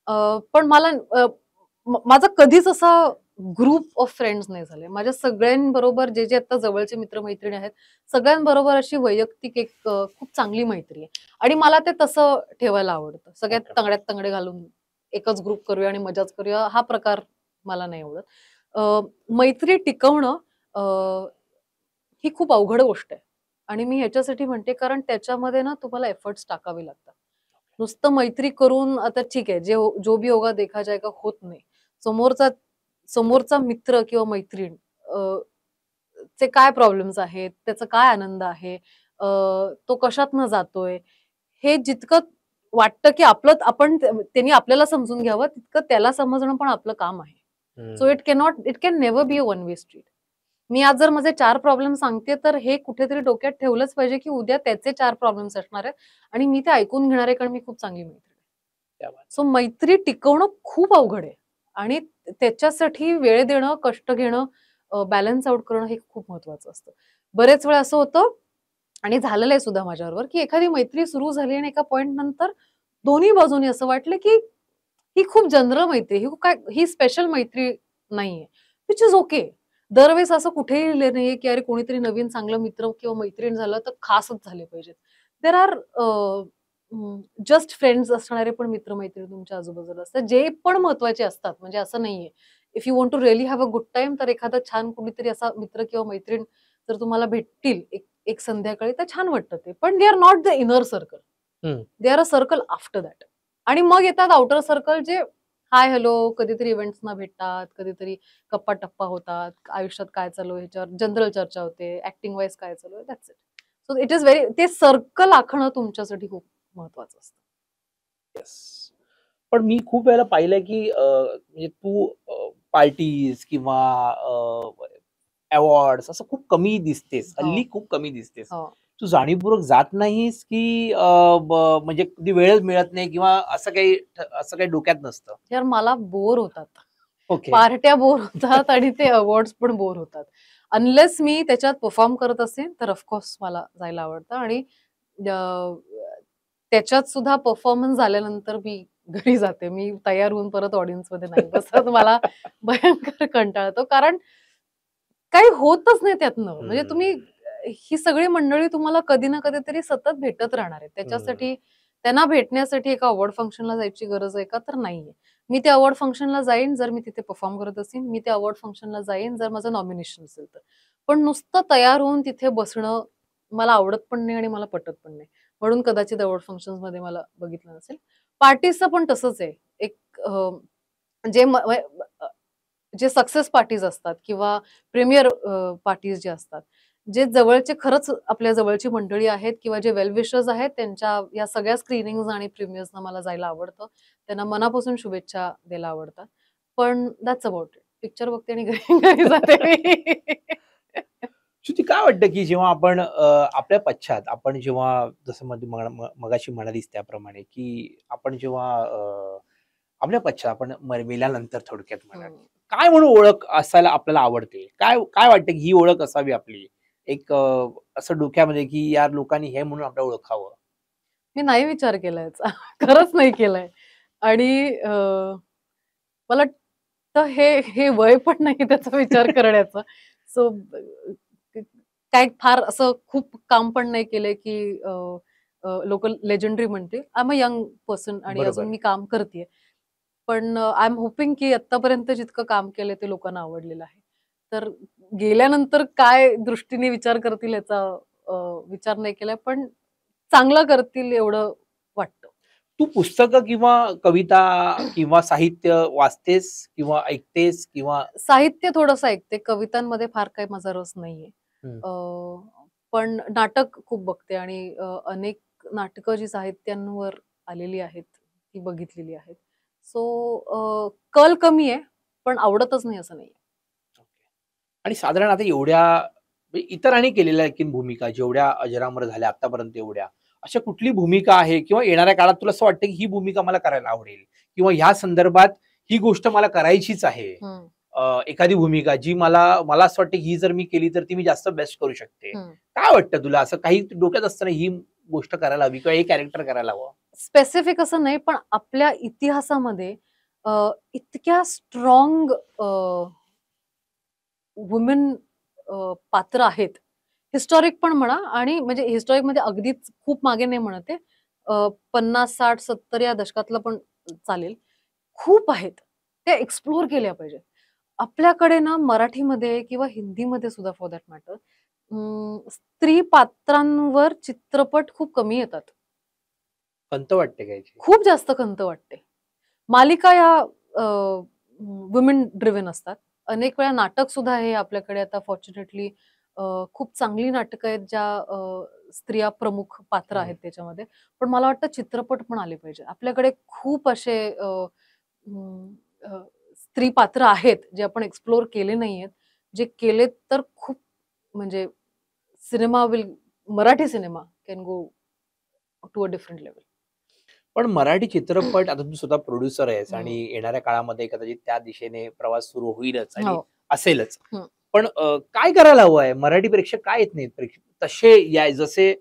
अ, पण मला माझा कधीच असा ग्रुप ऑफ फ्रेंड्स नाही झाले. माझ्या सगळ्यांबरोबर जे आता जवळचे मित्र-मैत्रिणी आहेत, सगळ्यांबरोबर अशी वैयक्तिक एक खूप चांगली मैत्री आहे. आणि मला ते तसं ठेवायला आवडतं. सगळ्यात ओके. तंगड्यात तंगडे घालून एकच ग्रुप करूया आणि मजाच करूया, हा प्रकार मला नाही आवडत. मैत्री टिकवणं अ, ही खूप अवघड गोष्ट आहे. आणि मी ह्याच्यासाठी म्हणते कारण त्याच्यामध्ये ना तुम्हाला एफर्ट्स टाकावे लागतात. नुसतं मैत्री करून आता ठीक आहे, जो भी होगा देखा जाएगा होत नाही. समोरचा समोरचा मित्र किंवा मैत्रीण चे काय प्रॉब्लेम्स आहेत, त्याचा काय आनंद आहे, तो कशातनं जातोय, हे जितकं वाटतं की आपण त्यांनी आपल्याला समजून घ्यावं, तितकं त्याला समजणं पण आपलं काम आहे. So hmm. It can never be a one way street. मी आज जर माझे 4 प्रॉब्लेम सांगते, तर हे कुठेतरी डोक्यात ठेवलंच पाहिजे, की उद्या त्याचे 4 प्रॉब्लेम्स असणार आहेत आणि मी ते ऐकून घेणार आहे, कारण मी खूप चांगली मैत्रीण आहे. क्या बात सो मैत्री टिकवणं खूप अवघड आहे आणि त्याच्यासाठी वेळ देणं, कष्ट घेणं, बॅलन्स आउट करणं हे खूप महत्वाचं असतं. बरेच वेळा असं होतं आणि झालेलं आहे सुद्धा माझ्याबरोबर, की एखादी मैत्री सुरू झाली आणि एका पॉइंट नंतर दोन्ही बाजूनी असं वाटलं, की ही खूप जनरल मैत्री, ही स्पेशल मैत्री नाहीये, व्हिच इज ओके. दरवेळेस असं कुठेही लिहिलं नाहीये, की अरे कोणीतरी नवीन चांगलं मित्र किंवा मैत्रीण झालं तर खासच झाले पाहिजेत. देअर आर जस्ट फ्रेंड्स असणारे पण मित्र-मैत्रिणी तुमच्या आजूबाजूला असतात, जे पण महत्वाचे असतात. म्हणजे असं नाहीये. If you want to really have a good time तर एखादा छान कुणीतरी असा मित्र किंवा मैत्रीण जर तुम्हाला भेटतील एक एक संध्याकाळी तर छान वाटतं ते. पण they are not the inner circle. Hmm. They are a circle after that. आणि मग येतात आउटर सर्कल, जे हाय हॅलो, कधीतरी इव्हेंट्सना भेटतात, कधीतरी गप्पा टप्पा होतात, आयुष्यात काय चालू आहे ह्याच्यावर जनरल चर्चा होते, ऍक्टिंग वाईज काय चालू आहे, that's it. So it is very, ते सर्कल आखणं तुमच्यासाठी खूप महत्वाचं असतं. येस. पण मी खूप वेळेला पाहिलंय की म्हणजे तू पार्टीज किंवा अवॉर्ड्स असं खूप कमी दिसतेस, हो हल्ली खूप कमी दिसतेस. हो. तू जाणीवपूर्वक जात नाहीस की म्हणजे कधी वेळच मिळत नाही किंवा असं काही डोक्यात नसतं? यार मला बोर होतात, ओके. पार्ट्या बोर होतात आणि ते अवॉर्ड्स पण बोर होतात. अनलेस मी त्याच्यात परफॉर्म करत असेल तर ऑफकोर्स मला जायला आवडतं. आणि अ, त्याच्यात सुद्धा परफॉर्मन्स झाल्यानंतर मी घरी जाते. मी तयार होऊन परत ऑडियन्समध्ये नाही बसत. मला भयंकर कंटाळा येतो. कारण काही होतच नाही त्यातनं. म्हणजे तुम्ही ही सगळी मंडळी तुम्हाला कधी ना कधीतरी सतत भेटत राहणार आहेत. त्याच्यासाठी त्यांना भेटण्यासाठी एका अवॉर्ड फंक्शनला जायची गरज आहे का? तर नाहीये. मी त्या अवॉर्ड फंक्शनला जाईन जर मी तिथे परफॉर्म करत असेन. मी त्या अवॉर्ड फंक्शनला जाईन जर माझं नॉमिनेशन असेल तर. पण नुसतं तयार होऊन तिथे बसणं मला आवडत पण नाही आणि मला पटत पण नाही. म्हणून कदाचित अवॉर्ड फंक्शन्समध्ये मला बघितलं नसेल. पार्टीजचं पण तसंच आहे. एक जे जे सक्सेस पार्टीज असतात किंवा प्रीमियर पार्टीज जे असतात, जे जवळचे खरंच आपल्या जवळची मंडळी आहेत किंवा जे वेल विशर्स आहेत, त्यांच्या या सगळ्या स्क्रीनिंग्ज आणि प्रीमियर्सना मला जायला आवडतं. त्यांना मनापासून शुभेच्छा द्यायला आवडतात. पण दॅट्स अबाउट इट. पिक्चर बघते आणि घरी घरी जाते मी. श्रुती, काय वाटतं की जेव्हा आपण आपल्या पश्चात आपण जेव्हा जसं मगाशी म्हणालीस त्याप्रमाणे की आपण जेव्हा आपल्या पश्चात आपण मेल्यानंतर थोडक्यात म्हणा, हं. काय म्हणून ओळख असायला आपल्याला आवडते? काय काय वाटतं की ही ओळख असावी आपली? एक असं डोक्यामध्ये की यार लोकांनी हे म्हणून आपल्याला ओळखावं. मी नाही विचार केला याचा. खरंच नाही केलाय. आणि मला वाटतं हे हे वय पण नाही त्याचा विचार करण्याचा. सो काय फार असं खूप काम पण नाही केलंय, की लोकं लेजेंडरी म्हणतील. I am a young person आणि अजून बरोबर. मी काम करतीये. पण आय एम होपिंग की आत्तापर्यंत जितकं काम केलंय ते लोकांना आवडलेलं आहे. तर गेल्यानंतर काय दृष्टीने विचार करतील याचा अ, विचार नाही केलाय. पण चांगलं करतील एवढं वाटतं. तू पुस्तकं किंवा कविता किंवा साहित्य वाचतेस किंवा ऐकतेस किंवा साहित्य थोडंसं ऐकते. कवितांमध्ये फार काही माझा रस नाहीये. हं. अ, पण नाटक खूप बघते आणि अनेक नाटकं जी साहित्यांवर आलेली आहेत, ती बघितलेली आहेत. सो कल कमी आहे, पण आवडतच नाही असं नाहीये. आणि साधारण आता एवढ्या म्हणजे इतरांनी केलेल्या आणखीन भूमिका जेवढ्या अजरामर झाल्या आतापर्यंत एवढ्या, अशा कुठली भूमिका आहे किंवा येणाऱ्या काळात तुला असं वाटतं की ही भूमिका मला करायला आवडेल किंवा ह्या संदर्भात ही गोष्ट मला करायचीच आहे. हं, एखादी भूमिका जी मला मला असं वाटतं ही जर मी केली तर ती मी जास्त बेस्ट करू शकते. हं. काय वाटतं तुला असं काही डोक्यात असतं ना ही गोष्ट करायला हवी किंवा हे कॅरेक्टर करायला हवं? स्पेसिफिक असं नाही, पण आपल्या इतिहासामध्ये इतक्या स्ट्राँग वुमेन पात्र आहेत. हिस्टॉरिक पण म्हणा आणि म्हणजे हिस्टॉरिकमध्ये अगदीच खूप मागे नाही म्हणत आहे. 50, 60, 70 या दशकातलं पण चालेल. खूप आहेत. त्या एक्सप्लोर केल्या पाहिजेत. आपल्याकडे ना मराठीमध्ये किंवा हिंदीमध्ये सुद्धा फॉर दॅट मॅटर स्त्री पात्रांवर चित्रपट खूप कमी येतात. खंत वाटते घ्यायची. खूप जास्त खंत वाटते. मालिका या वुमेन ड्रिव्हन असतात. अनेक वेळा नाटक सुद्धा हे आपल्याकडे आता फॉर्च्युनेटली खूप चांगली नाटकं आहेत ज्या स्त्रिया प्रमुख पात्र हं. आहेत त्याच्यामध्ये. पण मला वाटतं चित्रपट पण आले पाहिजे. आपल्याकडे खूप असे अं, अ, स्त्री पात्र आहेत जे आपण एक्सप्लोर केले नाहीयेत. जे केलेत तर खूप म्हणजे cinema Marathi cinema can go to a different level. पण मराठी चित्रपट आता तू स्वतः प्रोड्युसर आहेस आणि हं. येणाऱ्या काळामध्ये कदाचित त्या दिशेने प्रवास सुरू होईलच आणि हो. असेलच. हं. पण काय करायला हवं आहे? मराठी प्रेक्षक का येत नाहीत? तसे जसे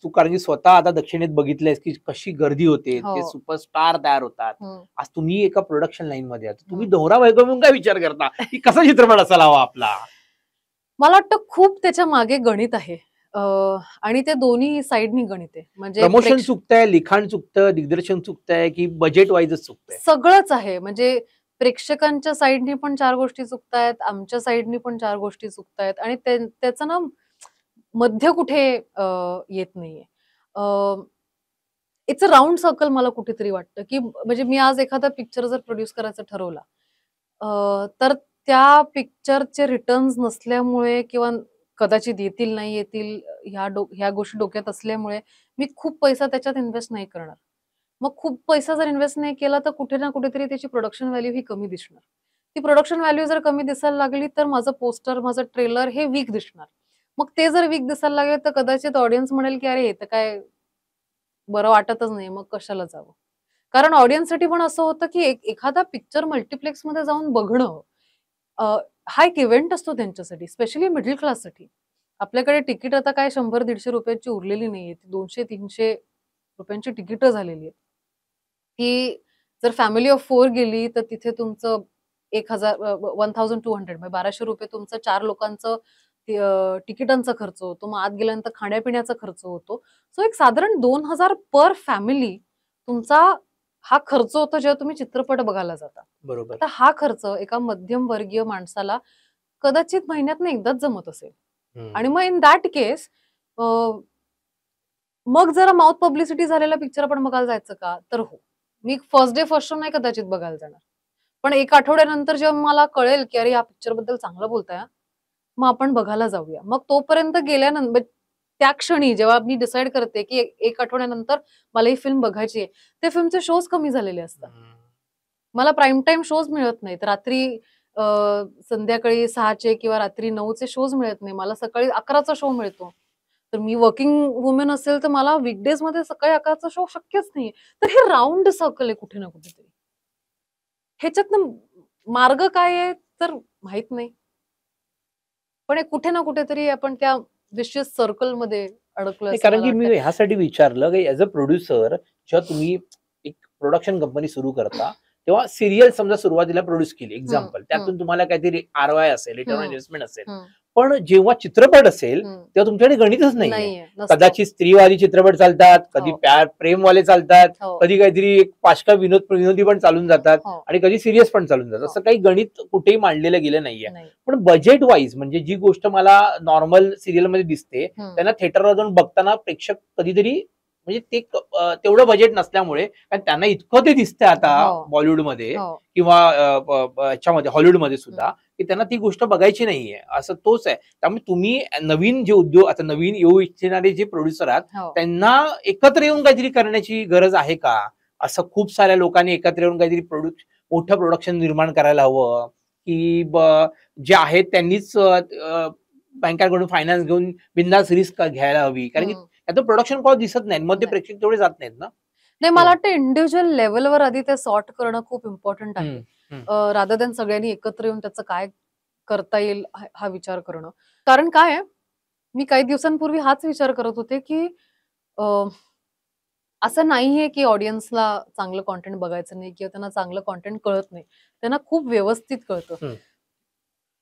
तू कारण की स्वतः आता दक्षिणेत बघितलंयस की कशी गर्दी होते. हो. ते सुपरस्टार तयार होतात. हं, आज तुम्ही एका प्रोडक्शन लाईनमध्ये आहात. तुम्ही हं. नवरा-बायको म्हणून काय विचार करता, की कसा चित्रपट असायला हवा आपला? मला वाटतं खूप त्याच्या मागे गणित आहे. अ, आणि ते दोन्ही साइडनी गणित आहे. म्हणजे प्रमोशन चुकतंय, लिखाण चुकतं, दिग्दर्शन चुकतंय की बजेट वाईजच चुकतंय? सगळंच आहे. म्हणजे प्रेक्षकांच्या साइडनी पण 4 गोष्टी चुकतायत, आमच्या साइडनी पण 4 गोष्टी चुकतायत आणि त्याचं ना मध्य कुठे येत नाहीये. अ, इट्स अ राउंड सर्कल मला कुठेतरी वाटतं, की म्हणजे मी आज एखादा पिक्चर जर प्रोड्यूस करायचा ठरवला, तर त्या पिक्चरचे रिटर्न्स नसल्यामुळे किंवा कदाचित येतील, नाही येतील ह्या गोष्टी डोक्यात असल्यामुळे मी खूप पैसा त्याच्यात इन्व्हेस्ट नाही करणार. मग खूप पैसा जर इन्व्हेस्ट नाही केला, तर कुठे ना कुठेतरी त्याची प्रोडक्शन व्हॅल्यू ही कमी दिसणार. ती प्रोडक्शन व्हॅल्यू जर कमी दिसायला लागली, तर माझं पोस्टर, माझं ट्रेलर हे वीक दिसणार. मग ते जर वीक दिसायला लागले, तर कदाचित ऑडियन्स म्हणेल, की "अरे, हे तर काय बरं वाटतच नाही, मग कशाला जावं?" कारण ऑडियन्ससाठी पण असं होतं, की एखादा पिक्चर मल्टिप्लेक्समध्ये जाऊन बघणं अ, हा एक इव्हेंट असतो त्यांच्यासाठी, स्पेशली मिडल क्लाससाठी. आपल्याकडे तिकीट आता काय ₹100-150 उरलेली नाहीये. ती ₹200-300 तिकीटं झालेली आहेत. की जर फॅमिली ऑफ 4 गेली, तर तिथे तुमचं 1000 1200 म्हणजे ₹1200 तुमचं 4 लोकांचं तिकिटांचा खर्च होतो. मग आत गेल्यानंतर खाण्यापिण्याचा खर्च होतो. सो एक साधारण 2000 पर फॅमिली तुमचा हा खर्च होतो जेव्हा तुम्ही चित्रपट बघायला जाता. बरोबर. आता हा खर्च एका मध्यमवर्गीय माणसाला कदाचित महिन्यातनं एकदाच जमत असेल. आणि मग इन दॅट केस मग जरा माउथ पब्लिसिटी झालेला पिक्चर आपण बघायला जायचं का? तर हो. मी फर्स्ट डे फर्स्ट शो नाही कदाचित बघायला जाणार. पण 1 आठवड्यानंतर जेव्हा मला कळेल, की अरे या पिक्चरबद्दल चांगलं बोलताय हां, मग आपण बघायला जाऊया. मग तोपर्यंत गेल्यानंतर त्या क्षणी जेव्हा मी डिसाईड करते, की 1 आठवड्यानंतर मला ही फिल्म बघायची आहे, त्या फिल्मचे शोज कमी झालेले असतात. मला प्राईम टाईम शोज मिळत नाहीत. रात्री अ, संध्याकाळी 6चे किंवा रात्री 9चे शोज मिळत नाही. मला सकाळी 11चा शो मिळतो. तर मी वर्किंग वुमन असेल, तर मला वीकडेजमध्ये सकाळी 11चा शो शक्यच नाहीये. तर हे राउंड सर्कल आहे कुठे ना कुठेतरी. ह्याच्यातनं मार्ग काय आहे तर माहित नाही. पण हे कुठे ना कुठेतरी आपण त्या विशियस सर्कलमध्ये अडकलोय नाही, असं कारण मला की मी वाटतंय. ह्यासाठी विचारलं, की ॲज अ प्रोड्युसर जेव्हा तुम्ही एक प्रोडक्शन कंपनी सुरू करता, तेव्हा सीरियल समजा सुरुवातीला प्रोड्यूस केली हं, एक्झाम्पल. हं, त्यातून तुम्हाला काहीतरी आर-ओ-आय असेल, रिटर्न ऑन हं, इन्व्हेस्टमेंट असेल. हं, पण जेव्हा चित्रपट असेल, हं. तेव्हा तुमच्याकडे गणितच नाहीये. नाहीये, नसतं. कदाचित स्त्रीवादी चित्रपट चालतात, कधी हो, प्रेमवाले चालतात, हो, कधी काहीतरी एक पाचका विनोदी पण चालून जातात हो, आणि कधी सीरियस पण चालून जातात. हो. असं काही गणित कुठेही मांडलेलं गेलं नाहीये. नाही. पण बजेट वाईज म्हणजे जी गोष्ट मला नॉर्मल सीरियलमध्ये दिसते, हं. त्यांना थिएटरला जाऊन बघताना प्रेक्षक कधीतरी म्हणजे ते तेवढं बजेट नसल्यामुळे कारण त्यांना इतकं ते दिसतंय आता हो, बॉलिवूडमध्ये हो. किंवा ह्याच्यामध्ये हॉलिवूडमध्ये हं. सुद्धा की त्यांना ती गोष्ट बघायची नाहीये. असं तोच आहे. त्यामुळे तुम्ही नवीन जे उद्योग आता नवीन येऊ इच्छिणारे जे प्रोड्युसर आहात, हो. त्यांना एकत्र येऊन काहीतरी करण्याची गरज आहे का? असं खूप साऱ्या लोकांनी एकत्र येऊन काहीतरी मोठं प्रोडक्शन निर्माण करायला हवं, की जे आहेत त्यांनीच बँकांकडून फायनान्स घेऊन बिनधास्त रिस्क घ्यायला हवी. कारण की हं. त्यातून प्रोडक्शन कॉस्ट दिसत नाही. मग ते नाही. प्रेक्षक तेवढे जात नाहीत ना. नाही, मला तेव्हा. वाटतं इंडिव्हिज्युअल लेव्हलवर आधी ते सॉर्ट करणं खूप इम्पॉर्टंट आहे. हं, हं. रादर दॅन सगळ्यांनी एकत्र येऊन त्याचं काय करता येईल हा विचार करणं. कारण काय आहे, मी काही दिवसांपूर्वी हाच विचार करत होते, की अ, असं नाहीये, की ऑडियन्सला चांगलं कंटेंट बघायचं नाही किंवा त्यांना चांगलं कंटेंट कळत नाही. त्यांना खूप व्यवस्थित कळतं. हं.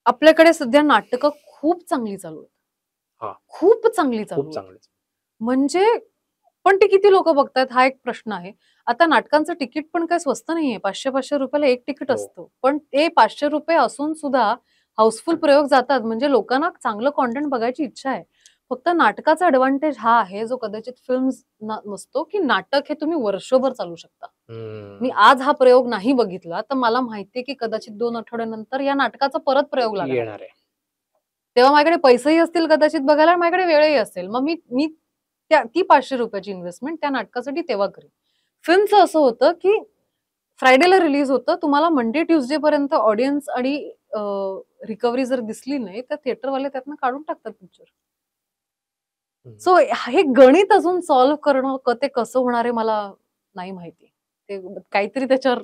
आपल्याकडे सध्या नाटकं खूप चांगली चालू आहेत. हां. खूप चांगली चालू खूप आहेत. चांगलं. म्हणजे पण ते किती लोकं बघतायत हा एक प्रश्न आहे. आता नाटकांचं तिकीट पण काही स्वस्त नाहीये. ₹500-500 ला एक तिकीट हो. असतं. पण ते ₹500 असून सुद्धा हाऊसफुल प्रयोग जातात. म्हणजे लोकांना चांगलं कंटेंट बघायची इच्छा आहे. फक्त नाटकाचा एडव्हांटेज हा आहे, जो कदाचित फिल्म्स नसतो, की नाटक हे तुम्ही वर्षभर चालू शकता. मी हं. आज हा प्रयोग नाही बघितला, तर मला माहितीये, की कदाचित 2 आठवड्यानंतर या नाटकाचा परत प्रयोग लागणार आहे. येणार आहे. तेव्हा माझ्याकडे पैसेही असतील कदाचित बघायला आणि माझ्याकडे वेळही असेल. मग मी मी ती ₹500 ची इन्व्हेस्टमेंट त्या नाटकासाठी तेव्हा करेन. फिल्मचं असं होतं, की फ्रायडेला रिलीज होतं. तुम्हाला मंडे, ट्युसडे पर्यंत ऑडियन्स आणि रिकव्हरी जर दिसली नाही, तर थिएटरवाले त्यातनं काढून टाकतात पिक्चर. हं. सो हे गणित अजून सॉल्व्ह करणं ते कसं होणार आहे मला नाही माहिती. ते काहीतरी त्याच्यावर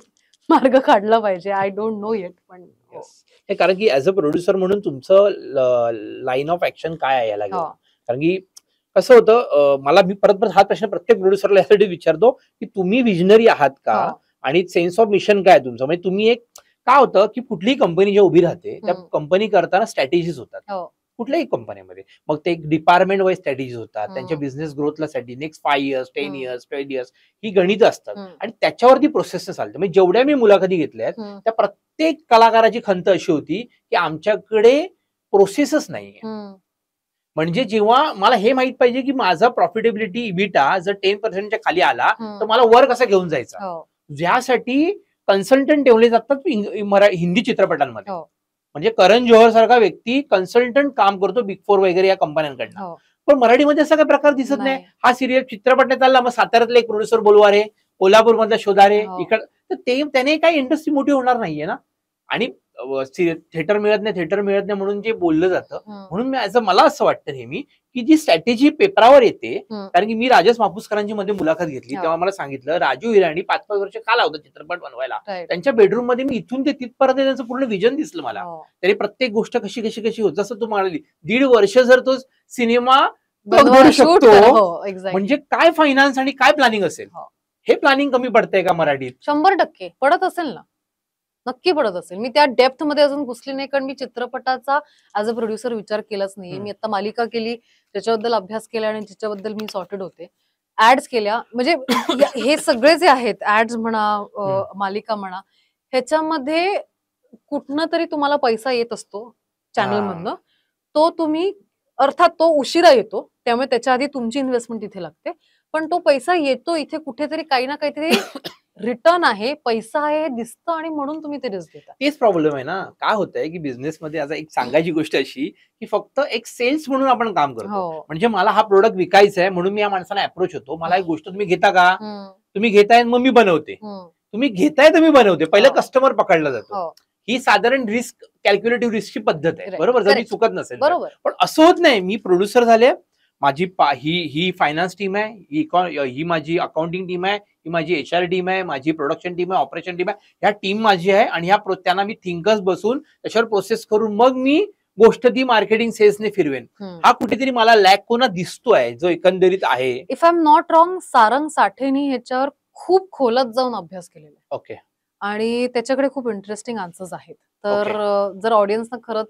मार्ग काढला पाहिजे. आय डोंट नो येट पण हो. येस. नाही, कारण की ॲज अ प्रोड्युसर म्हणून तुमचं लाईन ऑफ ॲक्शन काय आहे याला घेऊन? हो. कारण की कसं होतं मी परत-परत हा प्रश्न प्रत्येक प्रोड्युसरला यासाठी विचारतो, की तुम्ही व्हिजनरी आहात का? हो. आणि सेन्स ऑफ मिशन काय आहे तुमचं? म्हणजे तुम्ही एक काय होतं, की कुठलीही कंपनी जेव्हा उभी राहते, त्या हं. कंपनी करताना स्ट्रॅटेजीज होतात. हो. कुठल्याही कंपनीमध्ये. मग ते एक डिपार्टमेंट वाईज स्ट्रॅटेजीज होतात. त्यांच्या हं. बिझनेस ग्रोथला साठी नेक्स्ट 5 इयर्स, 10 हं. इयर्स, 12 इयर्स ही गणितं असतात. हं. आणि त्याच्यावरती प्रोसेस चालते. म्हणजे जेवढ्या मी मुलाखती घेतल्या आहेत, हं. त्या प्रत्येक कलाकाराची खंत अशी होती, की आमच्याकडे प्रोसेसच नाहीये. हं. म्हणजे जेव्हा मला हे माहित पाहिजे की माझा प्रॉफिटेबिलिटी इबिटा जर 10% खाली आला तर मला वर कसा घेऊन जायचा, ज्यासाठी कन्सल्टंट ठेवले जातात हिंदी चित्रपटांमध्ये. म्हणजे करण जोहर सारखा व्यक्ती कन्सल्टंट काम करतो बिग फोर वगैरे या कंपन्यांकडनं. पण मराठीमध्ये असा काही प्रकार दिसत नाही. हा सिरियल चित्रपट नाही चालला, मग साताऱ्यातला एक प्रोड्युसर बोलवा रे, कोल्हापूर मधला शोधा रे, इकडे, तर ते त्याने काही इंडस्ट्री मोठी होणार नाहीये ना. आणि थिएटर मिळत नाही म्हणून जे बोललं जातं, म्हणून मला असं वाटतं नेहमी की जी स्ट्रॅटेजी पेपरावर येते, कारण की मी राजेश मापुसकरांची मध्ये मुलाखत घेतली तेव्हा मला सांगितलं राजू हिराणी 5-5 वर्ष का लावतात चित्रपट बनवायला. त्यांच्या बेडरूम मध्ये मी इथून ते तिथपर्यंत त्यांचं पूर्ण विजन दिसलं मला. तरी प्रत्येक गोष्ट कशी कशी कशी होत, जसं तू म्हणाली 1.5 वर्ष जर तो सिनेमा बनवू शकतो, म्हणजे काय फायनान्स आणि काय प्लॅनिंग असेल. हे प्लॅनिंग कमी पडतंय का मराठीत? 100% पडत असेल ना, नक्की पडत असेल. मी त्या डेप्थ मध्ये अजून घुसली नाही, कारण मी चित्रपटाचा ॲज अ प्रोड्युसर विचार केलाच नाही. मी आता मालिका केली, त्याच्याबद्दल अभ्यास केला आणि त्याच्याबद्दल मी सॉर्टेड होते. ऍड्स केल्या, म्हणजे हे सगळे जे आहेत ऍड्स म्हणा, मालिका म्हणा, ह्याच्यामध्ये कुठनं तरी तुम्हाला पैसा येत असतो चॅनल मधनं. तो तुम्ही अर्थात तो उशिरा येतो, त्यामुळे त्याच्या आधी तुमची इन्व्हेस्टमेंट तिथे लागते, पण तो पैसा येतो इथे कुठेतरी, काही ना काहीतरी रिटर्न आहे, पैसा आहे हे दिसतं, आणि म्हणून तुम्ही ते रिस्क घेता. तेच प्रॉब्लेम आहे ना. काय होतंय की बिझनेसमध्ये आता एक सांगायची गोष्ट अशी की फक्त एक सेल्स म्हणून आपण काम करतो. म्हणजे मला हा प्रोडक्ट विकायचा आहे म्हणून मी या माणसाला अप्रोच होतो, मला एक गोष्ट तुम्ही घेता का, तुम्ही घेताय मग मी बनवते, तुम्ही घेताय तर मी बनवते, पहिलं कस्टमर पकडला जातो. ही साधारण रिस्क कॅल्क्युलेटिव्ह रिस्कची पद्धत आहे, बरोबर, जर मी चुकत नसेल. पण असं होत नाही, मी प्रोड्युसर झाले, माझी ही फायनान्स टीम आहे, ही माझी अकाउंटिंग टीम आहे, ही माझी HR टीम आहे, माझी प्रोडक्शन टीम आहे, ऑपरेशन टीम आहे, ह्या टीम माझी आहे, आणि ह्या त्यांना मी थिंकर्स बसून त्याच्यावर प्रोसेस करून मग मी गोष्ट ती मार्केटिंग सेल्सने फिरवेन. हा कुठेतरी मला लॅक कोणा दिसतोय जो एकंदरीत आहे. If I am not wrong, Sarang साठेनी ह्याच्यावर खूप खोलात जाऊन अभ्यास केलेला आहे. ओके. आणि त्याच्याकडे खूप इंटरेस्टिंग आन्सर्स आहेत. तर जर ऑडियन्सना खरंच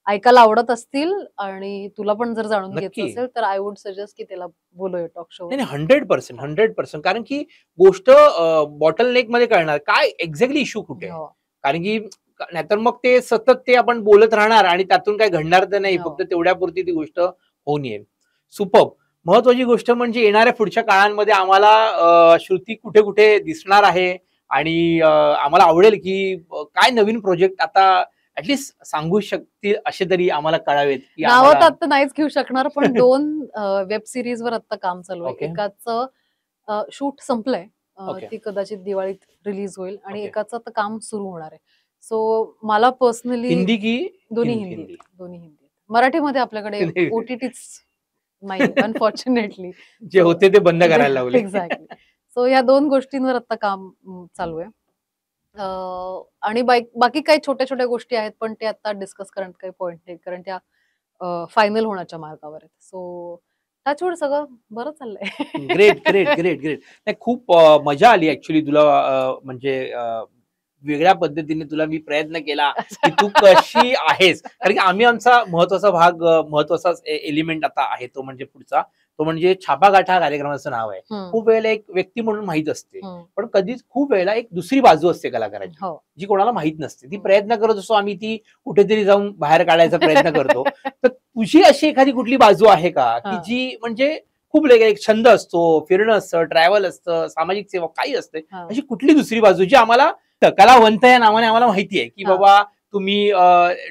ऐकायला आवडत असतील आणि तुला पण जर जाणून घ्यायचं असेल तर आय वुड सजेस्ट की त्याला बोलूया टॉक शो. नाही, 100%, कारण की गोष्ट बॉटल नेक मध्ये कळणार काय एक्झॅक्टली इश्यू कुठे आहे. कारण की नाहीतर मग ते सतत ते आपण बोलत राहणार आणि त्यातून काय घडणार तर नाही, फक्त तेवढ्यापुरती ती गोष्ट होऊन येईल. सुपर्ब. महत्वाची गोष्ट म्हणजे येणाऱ्या पुढच्या काळांमध्ये आम्हाला श्रुती कुठे कुठे दिसणार आहे, आणि आम्हाला आवडेल की काय नवीन प्रोजेक्ट आता ऍटलीस्ट सांगू शकतील असे तरी आम्हाला कळावेत. नावं तर आता नाहीच घेऊ शकणार, पण 2 वेब सिरीज वर आता काम चालू आहे. एकाचं शूट संपलंय, ती कदाचित दिवाळीत रिलीज होईल, आणि एकाचं आता काम सुरू होणार आहे. सो मला पर्सनली हिंदी की दोन्ही हिंदी. मराठीमध्ये आपल्याकडे OTTच नाही अनफॉर्च्युनेटली. जे होते ते बंद करायला लावले. एक्झॅक्टली. सो या 2 गोष्टींवर आता काम चालू आहे. आणि बाकी काही छोट्या छोट्या गोष्टी आहेत, पण ते आता डिस्कस करण्यात काही पॉइंट नाही, कारण त्या फायनल होण्याच्या मार्गावर आहेत. सो टचवूड सगळं बरं चाललंय. Great great great great. नाही, खूप मजा आली ऍक्च्युली तुला, म्हणजे वेगळ्या पद्धतीने तुला मी प्रयत्न केला की तू कशी आहेस, कारण की आम्ही आमचा महत्वाचा एलिमेंट आता आहे तो म्हणजे पुढचा, तो म्हणजे छापागाठा कार्यक्रमाचं नाव आहे. खूप वेळेला एक व्यक्ती म्हणून माहित असते, पण कधीच खूप वेळेला एक दुसरी बाजू असते कलाकाराची जी कोणाला माहित नसते. ती प्रयत्न करत असतो, आम्ही ती कुठेतरी जाऊन बाहेर काढायचा प्रयत्न करतो. तर तुझी अशी एखादी कुठली बाजू आहे का की जी म्हणजे खूप एक छंद असतो, फिरणं असतं, ट्रॅव्हल असतं, सामाजिक सेवा काही असते, अशी कुठली दुसरी बाजू जी आम्हाला कलावंत या नावाने आम्हाला माहिती आहे की बाबा तुम्ही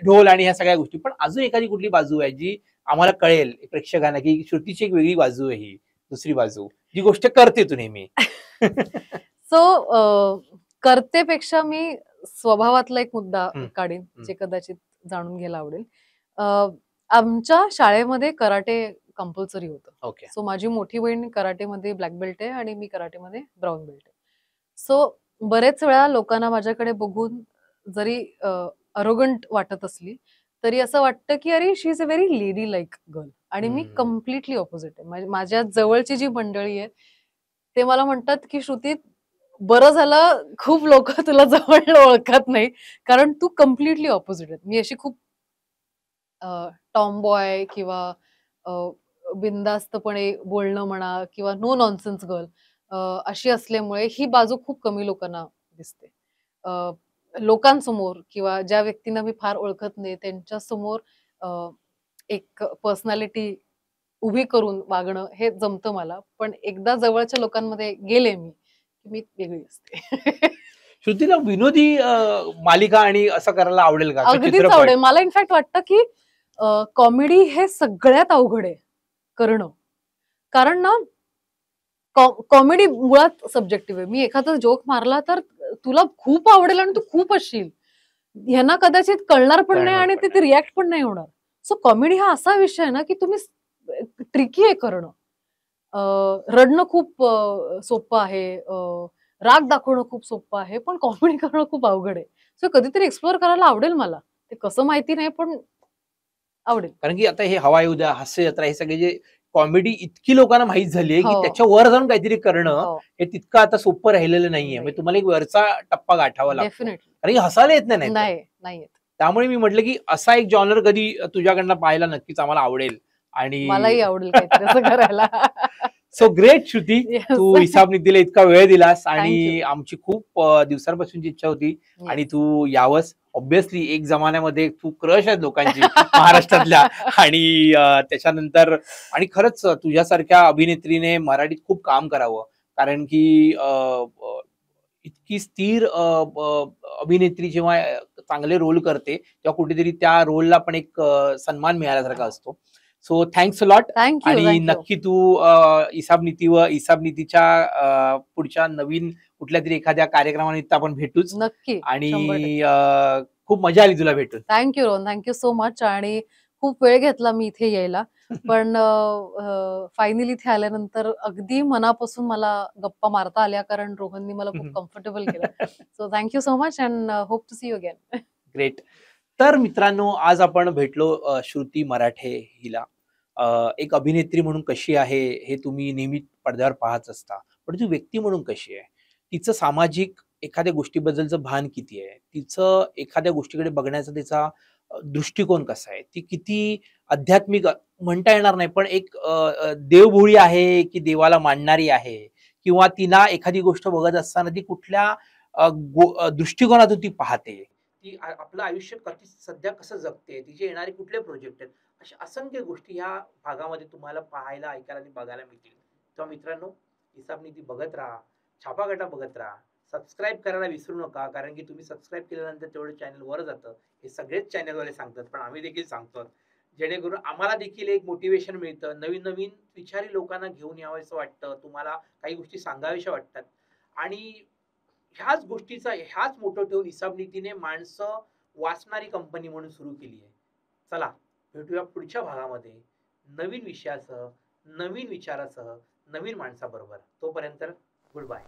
ढोल आणि ह्या सगळ्या गोष्टी, पण अजून एखादी कुठली बाजू आहे जी आम्हाला कळेल प्रेक्षकांना की श्रुतीची एक वेगळी बाजू आहे, ही दुसरी बाजू जी गोष्ट करते तू नेहमी? सो करतेपेक्षा मी स्वभावातला एक मुद्दा काढीन जे कदाचित जाणून घ्यायला आवडेल. आमच्या शाळेमध्ये कराटे कंपल्सरी होतं. सो माझी मोठी बहीण कराटेमध्ये ब्लॅक बेल्ट आहे आणि मी कराटेमध्ये ब्राऊन बेल्ट आहे. सो बरेच वेळा लोकांना माझ्याकडे बघून जरी अरोगंट वाटत असली तरी असं वाटतं की अरे she is a very lady like girl, आणि मी कम्प्लिटली ऑपोजिट आहे. माझ्या जवळची जी मंडळी आहे ते मला म्हणतात की श्रुती बरं झालं खूप लोक तुला जवळ ओळखत नाही, कारण तू कम्प्लिटली ऑपोजिट आहे. मी अशी खूप टॉमबॉय किंवा बिनधास्तपणे बोलणं म्हणा किंवा नो नॉनसेन्स गर्ल अशी असल्यामुळे ही बाजू खूप कमी लोकांना दिसते. लोकांसमोर किंवा ज्या व्यक्तींना मी फार ओळखत नाही त्यांच्या समोर एक पर्सनॅलिटी उभी करून वागणं हे जमतं मला. पण एकदा जवळच्या लोकांमध्ये गेले मी वेगळी असते. श्रुतीला विनोदी मालिका आणि असं करायला आवडेल का? अगदीच चित्रपट? आवडेल. मला इनफॅक्ट वाटतं, की कॉमेडी हे सगळ्यात अवघड आहे करणं. कारण ना कॉमेडी मुळात सब्जेक्टिव्ह आहे. मी एखादा जोक मारला तर तुला खूप आवडेल आणि तू खूप हसशील. ह्यांना कदाचित कळणार पण नाही आणि ते रिॲक्ट पण नाही होणार. सो कॉमेडी हा असा विषय आहे ना, की तुम्ही ट्रिकी आहे करणं. रडणं खूप सोपं आहे. राग दाखवणं खूप सोपं आहे. पण कॉमेडी करणं खूप अवघड आहे. सो कधीतरी एक्सप्लोर करायला आवडेल मला. ते कसं माहिती नाही पण आवडेल. कारण की आता हे हवा येऊ द्या, हास्य जत्रा हे सगळे जे कॉमेडी इतकी लोकांना माहीत झाली आहे, की हो. त्याच्यावर जाऊन काहीतरी करणं हो. हे तितकं आता सोपं राहिलेलं नाहीये. म्हणजे तुम्हाला एक वरचा टप्पा गाठावा लागतो. डेफिनेटली. कारण की हसायला येत नाही. नाही येत. त्यामुळे मी म्हटलं, की असा एक जॉनर कधी तुझ्याकडनं पाहायला नक्कीच आम्हाला आवडेल. आणि मलाही आवडेल काहीतरी असं करायला. So great Shruti, Yes. तू हिसाब नीतीला इतका वेळ दिलास आणि Thank आमची खूप दिवसांपासूनची इच्छा होती आणि Yes. तू यावंस. ऑब्व्हियसली एक जमान्यामध्ये तू क्रश आहेत लोकांची महाराष्ट्रातल्या आणि त्याच्यानंतर आणि खरंच तुझ्यासारख्या अभिनेत्रीने मराठीत खूप काम करावं. कारण की इतकी स्थिर अभिनेत्री जेव्हा चांगले रोल करते तेव्हा कुठेतरी त्या रोलला पण एक सन्मान मिळाल्यासारखा असतो. So thanks a lot. Thank you. आणि नक्की तू हिसाब नीतीच्या पुढच्या नवीन कुठल्या तरी एखाद्या कार्यक्रमानिमित्त आपण भेटूच. नक्की. आणि 100%. खूप मजा आली तुला भेटून. Thank you Rohan. Thank you so much. आणि खूप वेळ घेतला मी इथे यायला. पण फायनली इथे आल्यानंतर अगदी मनापासून मला गप्पा मारता आल्या कारण रोहननी मला खूप कम्फर्टेबल केलं. So thank you so much and hope to see you again. Great. तर मित्रांनो, आज आपण भेटलो श्रुती मराठे हिला. एक अभिनेत्री म्हणून कशी आहे हे तुम्ही नेहमी पडद्यावर पाहत असता. पण ती व्यक्ती म्हणून कशी आहे? तिचं सामाजिक एखाद्या गोष्टीबद्दलचं भान किती आहे? तिचं एखाद्या गोष्टीकडे बघण्याचा तिचा दृष्टिकोन कसा आहे? ती किती आध्यात्मिक म्हणता येणार नाही, पण एक देवभोळी आहे की देवाला मानणारी आहे? किंवा तिला एखादी गोष्ट बघत असताना ती कुठल्या दृष्टिकोनातून ती पाहते? ती आपलं आयुष्य सध्या कसं जगते? तिचे येणारे कुठले प्रोजेक्ट आहेत? अशा असंख्य गोष्टी ह्या भागामध्ये तुम्हाला पाहायला, ऐकायला आणि बघायला मिळतील. तेव्हा मित्रांनो, हिसाब नीती बघत राहा, छापा गटा बघत राहा, सबस्क्राईब करायला विसरू नका. कारण की तुम्ही सबस्क्राईब केल्यानंतर तेवढं चॅनल वर जातं. हे सगळेच चॅनलवाले सांगतात, पण आम्ही देखील सांगतो. जेणेकरून आम्हाला देखील एक मोटिवेशन मिळतं. नवीन विचारी लोकांना घेऊन यावंसं वाटतं. तुम्हाला काही गोष्टी सांगाव्याशा वाटतात. आणि ह्याच मोठं ठेवून हिसाब नीतीने माणसं वाचणारी कंपनी म्हणून सुरू केली आहे. चला भेटूया पुढच्या भागामध्ये नवीन विषयासह, नवीन विचारासह, नवीन माणसाबरोबर. तोपर्यंत गुड बाय.